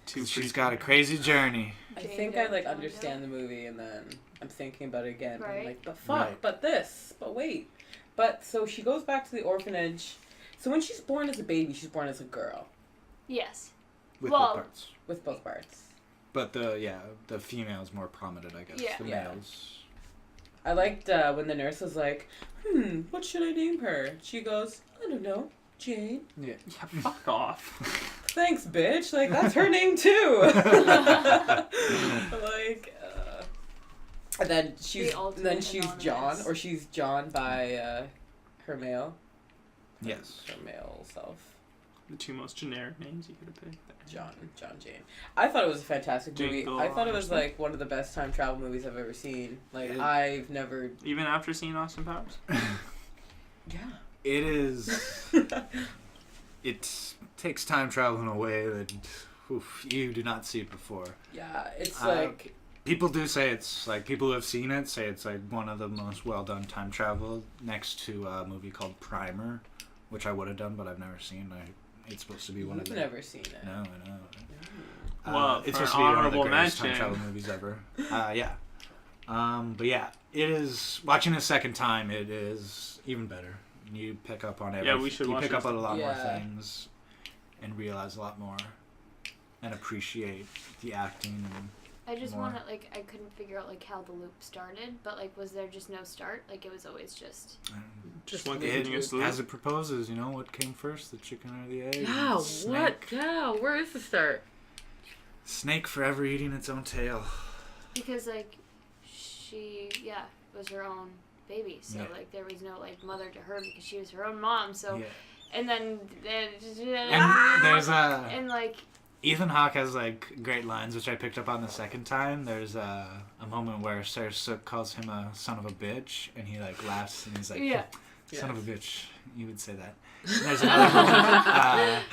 She's got a crazy journey. I think I like understand the movie, and then I'm thinking about it again. Right. I'm like, but fuck, but this, but wait. But so she goes back to the orphanage. So when she's born as a baby, she's born as a girl. Yes. With both parts. With both parts. But the female's more prominent, I guess. Yeah. The males. I liked when the nurse was like, what should I name her? She goes, I don't know, Jane. Yeah, fuck off. Thanks, bitch. Like, that's her name, too. And then she's John, or she's John by her male. Yes. Her male self. The 2 most generic names you could have picked. John Jane. I thought it was a fantastic movie. Jingle, I thought it was like one of the best time travel movies I've ever seen. Like I've never. Even after seeing Austin Powers. Yeah. It is. It takes time travel in a way that you do not see it before. Yeah, it's like. People do say it's like people who have seen it say it's like one of the most well done time travel next to a movie called Primer, which I would have done but I've never seen. It's supposed to be one of the. You've never seen it. No, I know. Well, it's supposed to be one of the greatest time travel movies ever. Yeah. But yeah, it is. Watching it a second time, it is even better. You pick up on everything. Yeah, we should You watch pick it. up on a lot more things, and realize a lot more, and appreciate the acting. And I just want to I couldn't figure out how the loop started, but was there just no start? It was always just one continuous loop. As it proposes, what came first, the chicken or the egg? Yeah, what? Yeah, where is the start? Snake forever eating its own tail. Because she was her own baby, so there was no mother to her because she was her own mom. So, and then there's and Ethan Hawke has great lines, which I picked up on the second time. There's a moment where Sarah Sook calls him a son of a bitch, and he laughs and he's like, "Son of a bitch, you would say that." And there's another moment.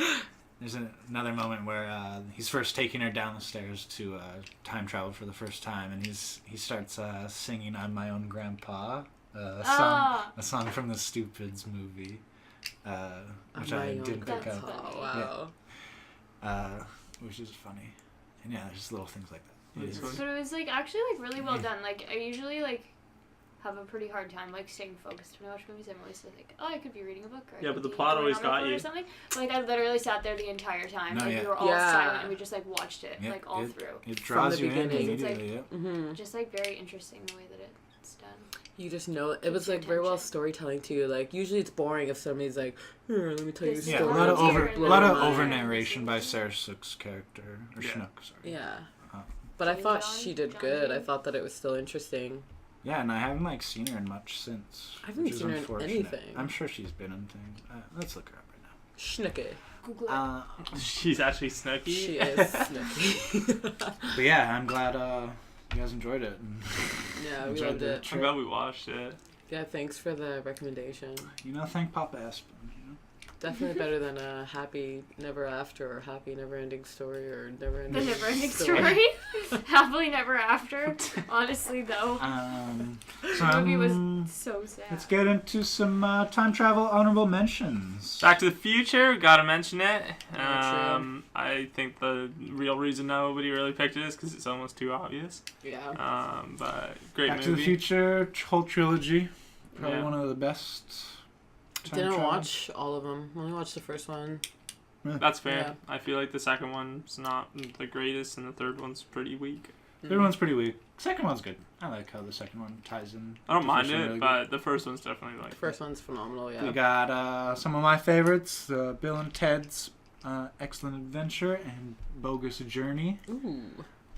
There's another moment where he's first taking her down the stairs to time travel for the first time, and he starts singing "I'm My Own Grandpa," a song from the Stupids movie, which I didn't pick up. Oh, wow. Yeah. which is funny. And yeah, there's just little things like that. That's funny. But it was like actually like really well done. Like I usually like have a pretty hard time like staying focused when I watch movies. I'm always like, oh, I could be reading a book. Or I Yeah, could but the be plot going always on my got phone you. Or something. But, like I literally sat there the entire time. No, Like yeah. we were all Yeah. silent and we just like watched it Yep, like all it- through. It From draws the you in beginning. It's like- immediately, yeah. Mm-hmm. Just like very interesting the way that it's done. You just know it Keeps was your like very well attention. storytelling too. Like usually it's boring if somebody's like, "Here, let me tell you a This Yeah, story." a lot of Volunteer over, and a lot of Blow your over mind. narration by Sarah Snook's character or Yeah. Schnook, sorry. Yeah. Oh. But I Jane thought John? she did John good. I Jane? thought that it was still interesting. Yeah, and I haven't like seen her in much since. I haven't which is seen her in unfortunate. anything. I'm sure she's been in things. Let's look her up right Schnooky. Google it. now. She's actually Snooki. She is Snooky. But yeah, I'm glad you guys enjoyed it. And Yeah, we enjoyed loved the it. I'm glad we watched it. Yeah, thanks for the recommendation. You know, thank Papa Espen. You know? Definitely better than a happy never after or happy never ending story or never The ending never-ending story. Happily never after. Honestly, though, So the movie was so sad. let's get into some time travel honorable mentions. Back to the Future, gotta mention it. Yeah, I think the real reason nobody really picked it is because it's almost too obvious. Yeah. But great Back movie. to the Future whole trilogy, probably Yeah. one of the best. time Didn't travel. watch all of them. Only watched the first one. That's fair. Yeah. I feel like the second one's not the greatest, and the third one's pretty weak. Third one's pretty weak. Second one's good. I like how the second one ties in. I don't the mind first one it, really but the first one's definitely like. The first one's phenomenal. good. Yeah. We got some of my favorites: Bill and Ted's Excellent Adventure and Bogus Journey. Ooh.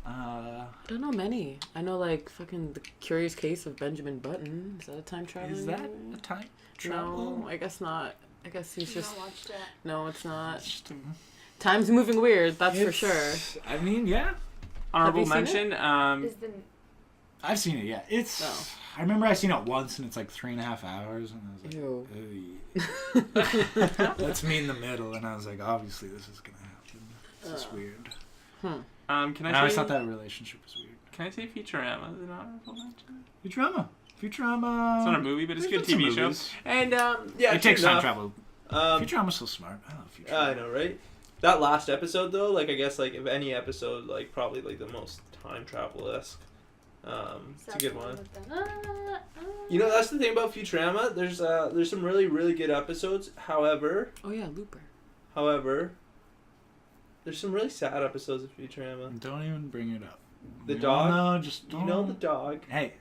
Uh, I don't know many. I know like fucking The Curious Case of Benjamin Button. Is that a time travel? is that a time travel? No, I guess not. I guess he's I've just not watched it. no. It's not. It's just, Time's moving weird. That's for sure. I mean, yeah, Honorable Have you mention. Is the I've seen it. Yeah, it's. Oh. I remember I seen it once, and it's like 3.5 hours, and I was like, Ew. "Ugh." Let's meet in the middle, and I was like, obviously this is gonna happen. This is weird. Can And I I always say? thought that relationship was weird. Can I say Futurama is an honorable mention? Futurama. Futurama. It's not a movie, but it's a good There's been TV some show. movies. And Yeah, It takes true time enough. travel. Um, Futurama's so smart. I love Futurama. I know, right? That last episode, though, like I guess, like if any episode, like probably like the most time travel-esque. It's a good one. You know, that's the thing about Futurama. There's some really good episodes. However, Oh yeah, Looper. there's some really sad episodes of Futurama. Don't even bring it up. The We dog? all know, just don't. You know the dog. Hey,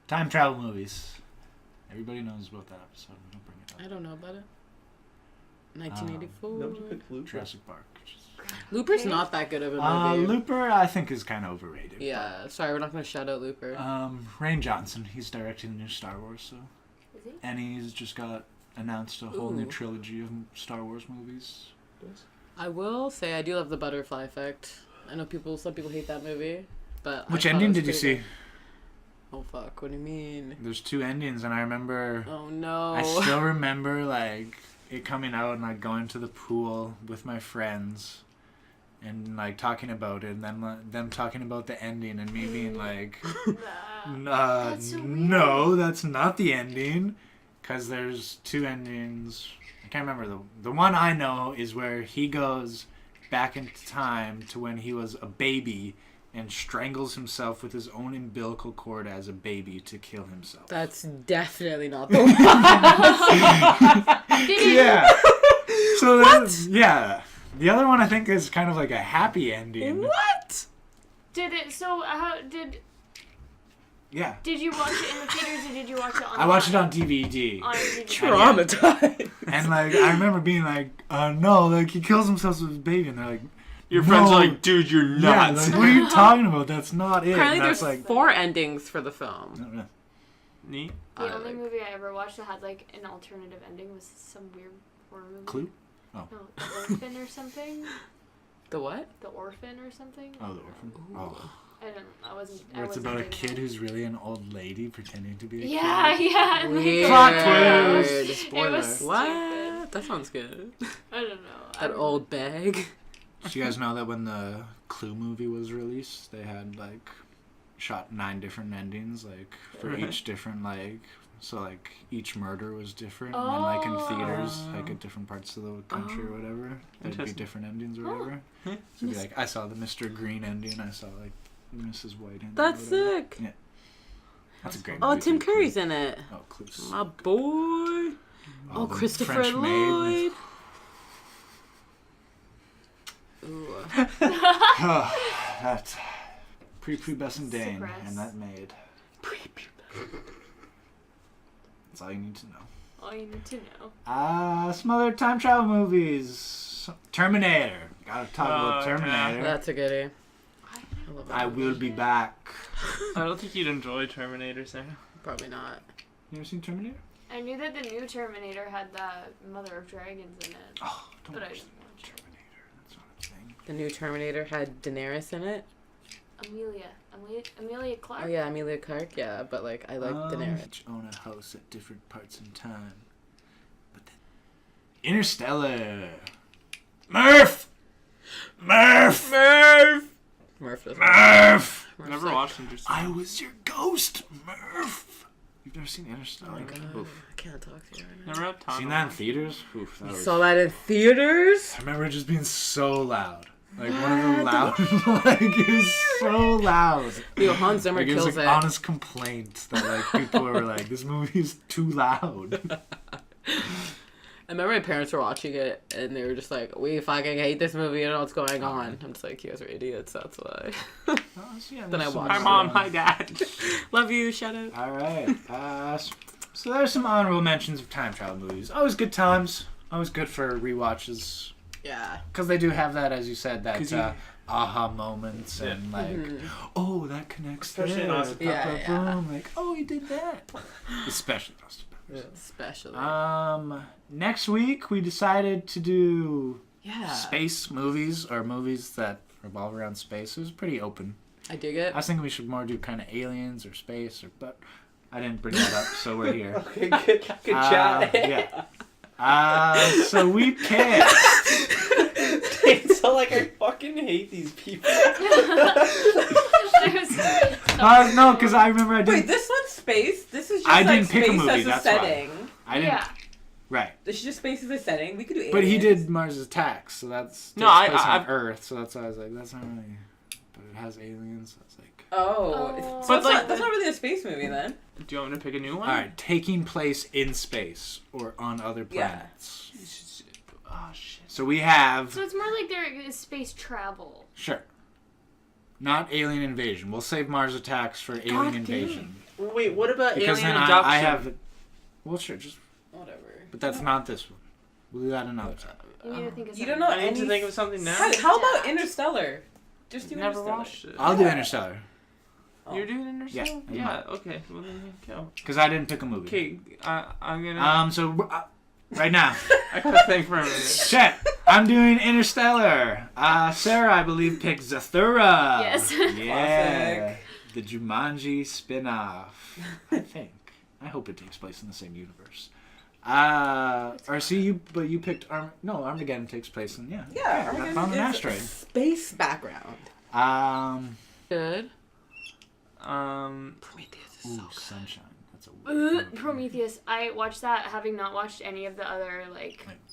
time travel movies. Everybody knows about that episode. Don't bring it I up. don't know about it. 1984. Nobody picked Looper. Jurassic Park. Looper's Okay. not that good of a movie. Looper, I think, is kind of overrated. Yeah, sorry, we're not gonna shout out Looper. Rain Johnson, he's directing the new Star Wars, so. Is he? And he's just got announced a whole new Ooh. trilogy of Star Wars movies. I will say I do love the Butterfly Effect. I know some people hate that movie, but Which I thought it ending was did you pretty see? good. Oh fuck! What do you mean? There's 2 endings, and I remember. Oh no! I still remember like it coming out and like going to the pool with my friends and like talking about it, and then them talking about the ending and me being like, That's so no, that's not the ending, because there's 2 endings. I can't remember the one I know is where he goes back in time to when he was a baby and strangles himself with his own umbilical cord as a baby to kill himself. That's definitely not the one. Yeah. So what? Yeah. The other one I think is kind of like a happy ending. What? Did it? So how did? Yeah. Did you watch it in the theaters or did you watch it on? I watched it on DVD. On DVD. Traumatized. And like I remember being like, no, like he kills himself with his baby, and they're like, your friends no. are like, dude, you're Yeah, nuts. like, what are you talking about? That's not it. Apparently, And there's that's like, 4 endings for the film. yeah. Neat. The only movie I ever watched that had like an alternative ending was some weird horror movie. Clue? No, The Orphan or something. The what? The Orphan or something. Oh, the orphan. Oh. I wasn't. Where it's about a kid who's really an old lady pretending to be a Yeah, kid. yeah. And like, Weird. Plot It twist. was Spoiler. stupid. What? That sounds good. I don't know. That old bag. Do you guys know that when the Clue movie was released, they had like shot 9 different endings, like for each different like So like each murder was different, and then like in theaters, like at different parts of the country or whatever, there'd be different endings or whatever. So it'd be like I saw the Mr. Green ending, I saw like Mrs. White ending. That's sick. Yeah. That's a great Oh, movie. Tim Curry's in it. Oh, Clues. My boy. Oh, the Christopher French Lloyd. maid. Ooh. That prepubescent Dane Suppress. and that maid. That's all you need to know. All you need to know. Some other time travel movies. Terminator. Gotta talk about Terminator. Yeah. That's a goodie. I love I will be back. I don't think you'd enjoy Terminator, Sarah. Probably not. You ever seen Terminator? I knew that the new Terminator had that Mother of Dragons in it. Oh, don't But I watch didn't watch it. Terminator. That's not a thing. The new Terminator had Daenerys in it. Amelia Clark. Oh yeah, Amelia Clark. Yeah, but like I like Daenerys. Each own a house at different parts in time. But then... Interstellar. Murph! Murph! Murph doesn't. Murph! Never watched Interstellar. I was your ghost, Murph! You've never seen Interstellar? Oh my god, Oof. I can't talk to you right now. Never had time. Seen to that in watch. theaters? Oof, that You was... saw that in theaters? I remember it just being so loud. Like, one of the loud... like, it was so loud. Yo, Hans Zimmer Like, it was kills like it. honest complaints that, like, people were like, this movie is too loud. I remember my parents were watching it and they were just like, we fucking hate this movie and what's going on. I'm just like, you guys are idiots, that's why. Then I watched Hi, Mom. Hi, Dad. Love you, shout out. Alright. So there's some honorable mentions of time travel movies. Always good times. Always good for rewatches. Yeah. Because they do have that, as you said, 'Cause that aha moments and like, oh, that connects Especially there. in Austin. Yeah. Boom. Like, oh, he did that. Especially Austin Powers. Especially. Next week we decided to do Yeah. space movies or movies that revolve around space. It was pretty open. I dig it. I was thinking we should more do kind of aliens or space, but I didn't bring that up, so we're here. Okay, good chat. Yeah. So we picked. It's not like I fucking hate these people. No, because I remember I didn't. Wait, this one's space? This is just I like didn't pick a space movie, as a that's why. setting. I didn't. Yeah. Right. This is just space as a setting. We could do aliens. But he did Mars Attacks, so that's No, takes place on I've- Earth, so that's why I was like, that's not really. But it has aliens, so it's like. Oh. Oh. So But, it's like, not, that's not really a space movie then. Do you want me to pick a new one? All right, taking place in space or on other Yeah. planets. Oh, shit. So we have So it's more like there is space travel. sure. Not alien invasion. We'll save Mars Attacks for alien invasion. Wait, what about Because alien then abduction? I have. Well, sure, just. Whatever. But that's not this one. We'll do that another time. You need to think of You something. don't know I need any... to think of something now. How about Interstellar? Just do Never Interstellar. watched it. I'll do Interstellar. Oh. You're doing Interstellar? Yeah, Yeah, okay. Well, then go. Because I didn't pick a movie. Okay, I'm gonna... So, right now. I gotta think for a minute. Shit, I'm doing Interstellar. Sarah, I believe, picked Zathura. Yes. Yeah. The Jumanji spin-off. I think. I hope it takes place in the same universe. Or see, you picked Armageddon takes place in, Yeah, on an Armageddon is asteroid. space background. Good. Prometheus is Ooh, so good. Sunshine. That's a weird Prometheus. I watched that having not watched any of the other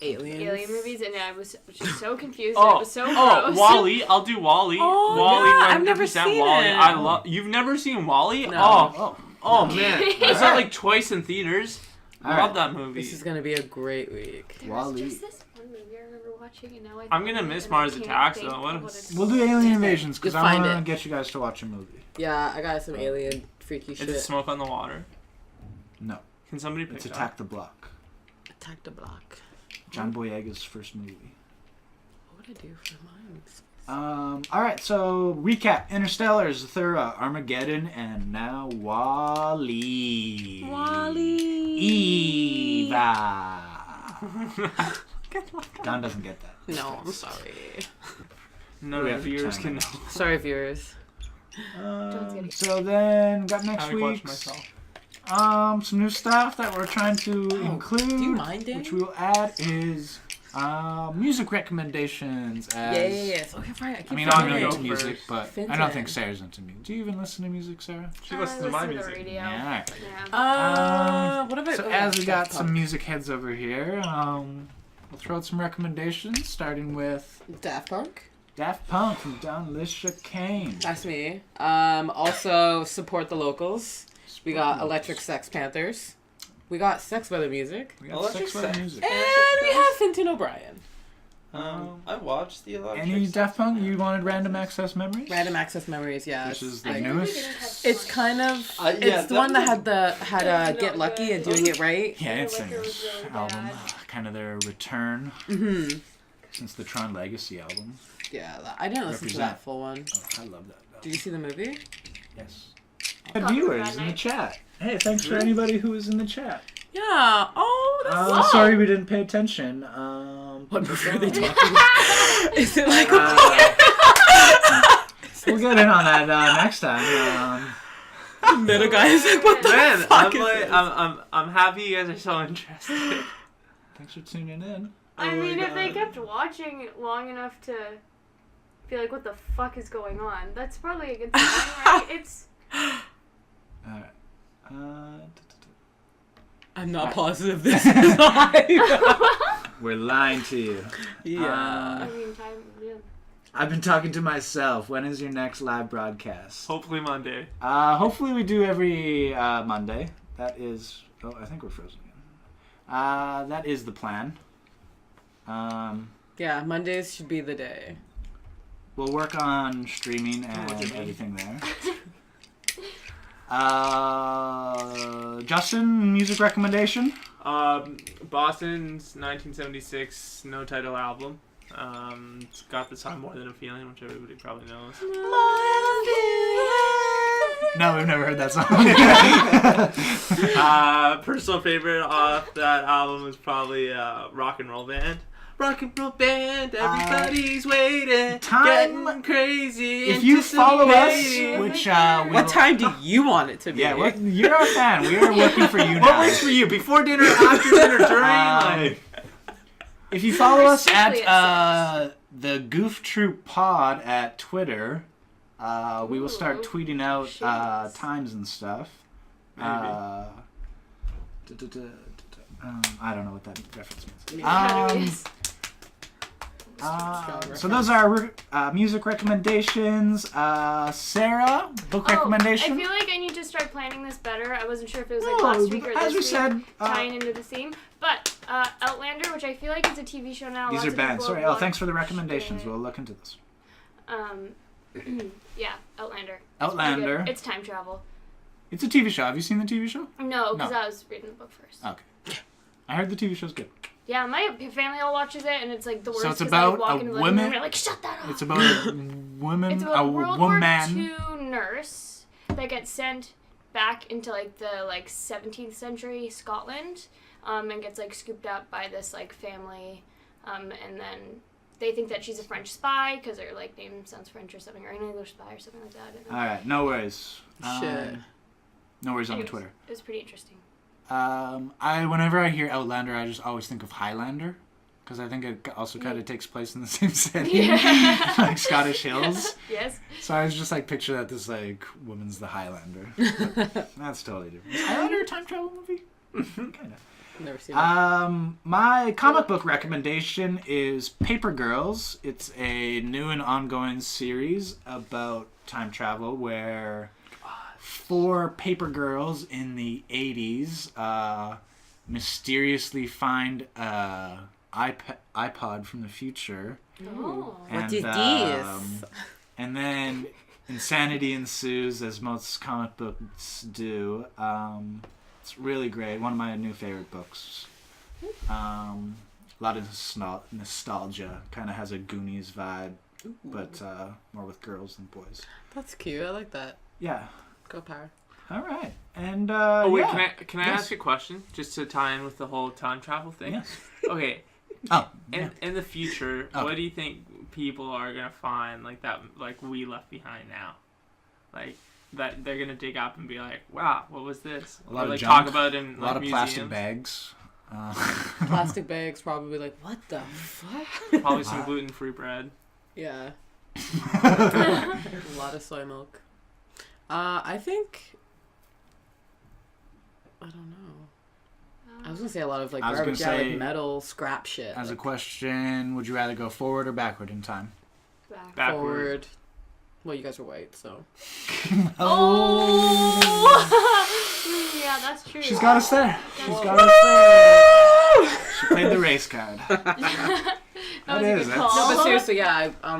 Aliens. alien movies, and I was just so confused. Oh, and it was so gross. Wall-E. I'll do Wall-E. Oh, Wall-E, yeah, I've 100% never seen Wall-E. it. I love. You've never seen Wall-E? No. Oh man, I saw Alright. like twice in theaters. I Alright. love that movie. This is gonna be a great week. There Wall-E. was just this one movie I remember watching, and now I'm gonna miss Mars Attacks, though. What if- We'll do Alien Invasions because Just I find want to it. get you guys to watch a movie. Yeah, I got some alien freaky Is shit. it Smoke on the Water? No, Can somebody pick it's it Attack up? the Block. Attack the Block. John Boyega's first movie. What would I do for mine? Alright, so recap. Interstellar, Zathura, Armageddon, and now Wall-E. Eva. Don doesn't get that. No, I'm sorry. None We of have the viewers time. can know. Sorry, viewers. So then, got next I watch week. myself. Some new stuff that we're trying to include, do you mind, Dane? which we will add is Music recommendations. Yes. Okay, fine. I mean, I'm Fintan. really into Go music, first. but I Fintan. don't think Sarah's into music. Do you even listen to music, Sarah? She listens to my listen music. radio. Yeah. Yeah. What about? So oh, as we got Daft some Punk. music heads over here, we'll throw out some recommendations, starting with Daft Punk. Daft Punk from Alicia Kane. That's me. Also support the locals. We got Electric Sex Panthers. We got Sex Weather Music. We got Electric Sex Weather Sex. music. And we have Fintan O'Brien. I watched the Electric Any Sex Daft Punk? You Panthers. wanted Random Access Memories? Random Access Memories, yeah. Which is I the think we newest. didn't have It's fun. kind of Yeah, it's the that one that was- had Get Lucky and Doing It Right. Yeah, The it's Liquor their was really album. bad. Kind of their return Mm-hmm. since the Tron Legacy album. Yeah, I didn't listen to Represent. that full one. Oh, I love that. Did you see the movie? Yes. Oh, Viewers bad in the night. chat. Hey, thanks for anybody who was in the chat. Yeah. Oh, that's Sorry we didn't pay attention. What movie are they talking? Is it like? We'll get in on that next time. Middle guy is like, what the Man, fuck I'm is like, this? I'm happy you guys are so interested. Thanks for tuning in. I Oh my mean, if they God. kept watching long enough to be like, what the fuck is going on? That's probably a good sign, right? It's... Alright. I'm not positive this is live. We're lying to you. Yeah. I mean, time... Yeah. I've been talking to myself. When is your next live broadcast? Hopefully Monday. Hopefully we do every Monday. That is... Oh, I think we're frozen again. That is the plan. Yeah, Mondays should be the day. We'll work on streaming and everything there. Justin, music recommendation? Boston's 1976 no title album. It's got the song More Than a Feeling, which everybody probably knows. No, we've never heard that song. Personal favorite off that album is probably Rock and Roll Band. Rock and Roll Band, everybody's waiting, time- getting crazy. If you follow us, anticipating. which What time do you want it to be? Yeah, you're a fan. We are working for you now. What works for you? Before dinner, after dinner, during? Like, If you follow us Strictly at the Goof Troop Pod at Twitter, we will start Ooh, tweeting out shameless. times and stuff. Maybe. I don't know what that reference means. Anyways. So those are our music recommendations. Sarah, book recommendation. I feel like I need to start planning this better. I wasn't sure if it was like No, last week or as this we week, said, tying into the theme. But Outlander, which I feel like is a TV show now. these lots are of bands. people Sorry. have Oh, thanks for the watched recommendations. it. We'll look into this. Yeah, Outlander. It's pretty Outlander. good. It's time travel. It's a TV show. Have you seen the TV show? No, because No. I was reading the book first. Okay. I heard the TV show's good. Yeah, my family all watches it, and it's like the worst. So it's 'cause about I walk a into the living woman- room and you're like, shut that up. It's about a woman, It's about a World War woman. II nurse that gets sent back into like the 17th century Scotland, and gets like scooped up by this like family, and then they think that she's a French spy because her like name sounds French or something, or an English spy or something like that. I don't know. All right, no worries. Shit. No worries on the Anyways, Twitter. It was pretty interesting. Whenever I hear Outlander, I just always think of Highlander, because I think it also kind of takes place in the same setting, Yeah. like Scottish hills. Yes. So I was just like picture that this like woman's the Highlander. But that's totally different. Is Highlander a time travel movie? Kind of. Never seen it. My comic book recommendation is Paper Girls. It's a new and ongoing series about time travel where 4 paper girls in the 80s mysteriously find a iPod from the future. Oh. What And, is this? And then insanity ensues, as most comic books do. It's really great. One of my new favorite books. A lot of nostalgia. Kind of has a Goonies vibe, but more with girls than boys. That's cute. I like that. Yeah. Go Power. All right. And oh wait, yeah. can I Yes. ask you a question just to tie in with the whole time travel thing? Yes. Okay. Oh. Yeah. In the future, Okay. what do you think people are gonna find like that like we left behind now? Like that they're gonna dig up and be like, wow, what was this? A lot or of like junk, talk about in A lot like, of plastic museums. bags. Plastic bags, probably like, what the fuck? Probably some gluten-free bread. Yeah. A lot of soy milk. I think... I don't know. I was going to say a lot of like garbage out, like metal, scrap shit. As like, a question, would you rather go forward or backward in time? Forward. Well, you guys were white, so... Oh! Yeah, that's true. She's got us there. She's got us there. She played the race card. That was That a is, good that's- call. No, but seriously, yeah, I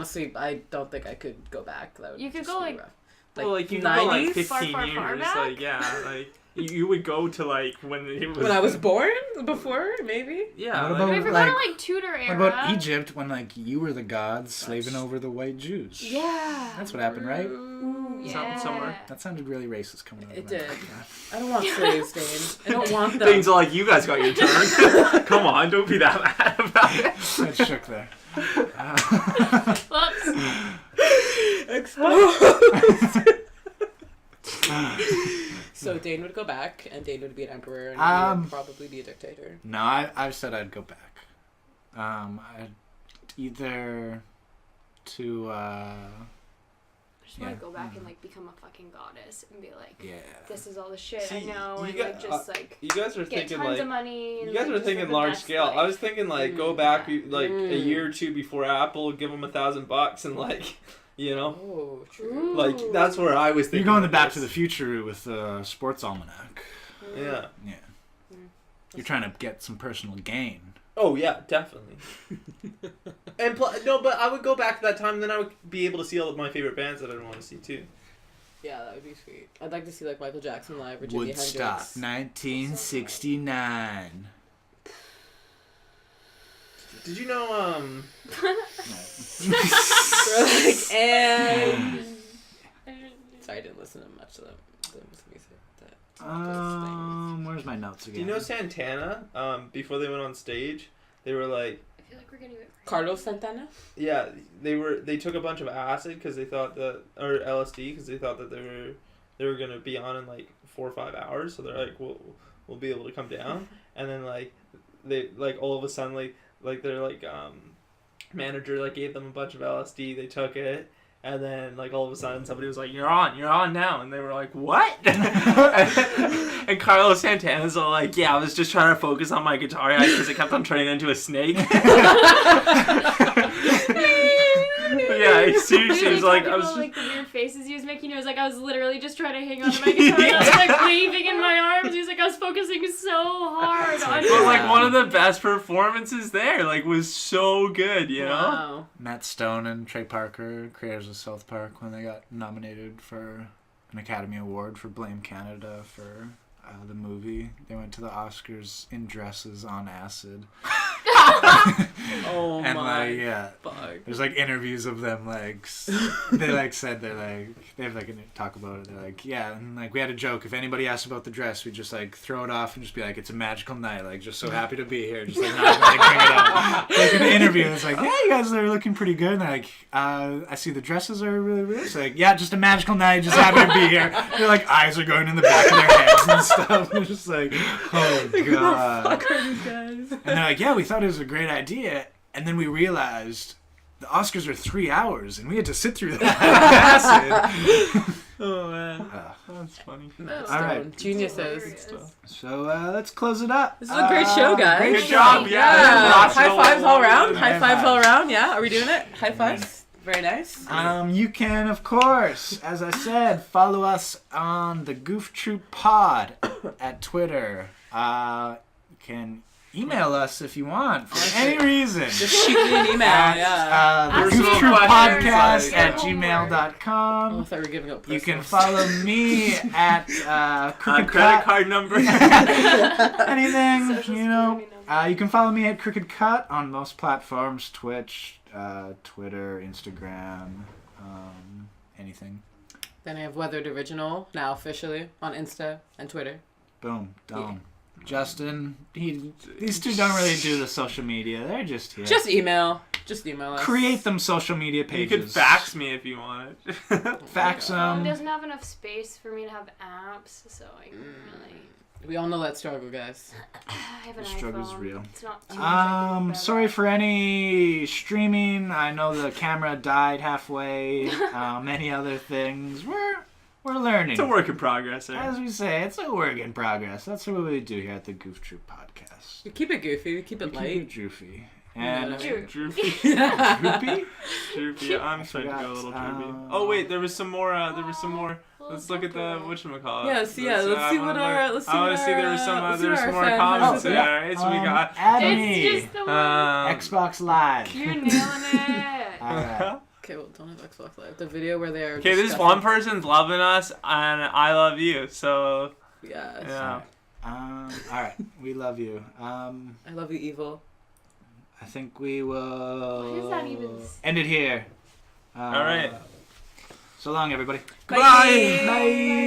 don't think I could go back. That would You could just go, be like- rough. Well, like, you could 90s? go, like, 15 Far, far, years. far back? Like, yeah, like, you would go to, like, when it was... When I was born? Before, maybe? Yeah, What like, about- If you're like- going to, like, Tudor era... What about Egypt when, like, you were the gods slaving over the white Jews? Yeah. That's what happened, right? Yeah. Somewhere. That sounded really racist coming out of It my did. mouth. I don't want slaves, Dane. I don't want them. Things are like, you guys got your turn. Come on, don't be that mad about it. I shook there. Whoops. Exposed. So Dane would go back, and Dane would be an emperor, and he would probably be a dictator. No, I've said I'd go back. I'd either to I just want Yeah. to go back and, like, become a fucking goddess and be like, yeah. this is all the shit See, I know, you and, got- like, just, like, You guys are get thinking tons like of money. And, you guys like, are just thinking live the large best scale. life. I was thinking like go back like a year or two before Apple, give them $1,000 and like, you know, Oh, true. Ooh. like that's where I was thinking. You're going the of Back this. to the Future route with the sports almanac. Yeah. Yeah. You're trying to get some personal gain. Oh yeah, definitely. And no, but I would go back to that time, and then I would be able to see all of my favorite bands that I want to see too. Yeah, that would be sweet. I'd like to see, like, Michael Jackson live or Jimi Woodstock, Hendrix. 1969. Did you know? We're like, and... Sorry, I didn't listen to much of the music. Where's my notes Do again? you know Santana? Before they went on stage, they were like, I feel like we're getting it. Carlos Santana? yeah, they took a bunch of acid because they thought that, or LSD because they thought that they were gonna be on in like 4 or 5 hours. So they're like, we'll be able to come down, and then like they like all of a sudden like their like manager like gave them a bunch of LSD. They took it. And then, like, all of a sudden, somebody was like, you're on now. And they were like, what? And Carlos Santana's all like, yeah, I was just trying to focus on my guitar because it kept on turning into a snake. Yeah, seriously, it was like, I was just... like, the weird faces he was making. He was like, I was literally just trying to hang on to my guitar. And I was, like, waving in my arms. He was like, I was focusing so hard on It was like one of the best performances there. Like, was so good, you know? Wow. Matt Stone and Trey Parker, creators of South Park, when they got nominated for an Academy Award for Blame Canada for the movie, they went to the Oscars in dresses on acid. Oh And my like, yeah, fuck. there's like interviews of them like they like said they're like they have like a talk about it. They're like, yeah, and like we had a joke. If anybody asked about the dress, we just like throw it off and just be like, it's a magical night. Like, just so happy to be here. Just like not even, like bring it up. Like in an interview, it's like, yeah, you guys are looking pretty good. And they're like, I see the dresses are really really. It's like, yeah, just a magical night. Just happy to be here. Their like eyes are going in the back of their heads and stuff. They're just like, oh god. Fuck are these guys? And they're like, yeah, we thought it was a great idea, and then we realized the Oscars are 3 hours, and we had to sit through that. Oh, man. That's funny. Matt All right. Stone. Geniuses. Hilarious. So let's close it up. This is a great show, guys. Great Good job, yeah. High fives all around. High High fives all fives. around. Yeah, are we doing it? High fives. Very nice. You can, of course, as I said, follow us on the Goof Troop Pod at Twitter. You can email us if you want for any reason. Just shoot me an email. Yeah. The Personal Goof Troop questions, Podcast like- at Oh, I gmail.com. thought we were giving up. You can personals. follow me at Crooked Credit Cut. card number. Anything, Social you know. security number. You can follow me at Crooked Cut on most platforms: Twitch, Twitter, Instagram, anything. Then I have Weathered Original now officially on Insta and Twitter. Boom, done. Justin, these two don't really do the social media. They're just here. Just email. Just email us. Create them social media You pages. could fax me if you wanted. Fax It them. doesn't have enough space for me to have apps, so I can't really. We all know that struggle, guys. I have an The struggle's iPhone. real. It's not too much I can do about Sorry it. for any streaming. I know the camera died halfway. Many other things. We're learning. It's a work in progress. As we say, it's a work in progress. That's what we do here at the Goof Troop podcast. We keep it goofy. We keep it We light. keep it droofy. And Droopy. droopy? Droopy. I'm starting to go a little droopy. Oh wait, there was some more. Let's look at the whatchamacallit. Let's see what our let's see I what want to see there was some. let's see There was what some our more fan comments has. there. It's we got. Adney. It's just the one. Xbox Live. You're nailing it. Alright. Okay, well, don't have Xbox Live. The video where they're Okay, this discussing- one person's loving us, and I love you. So Yes. yeah. Alright. We love you. I love you, evil. I think we will What is that even? end it here. All right. So long, everybody. Bye. Bye.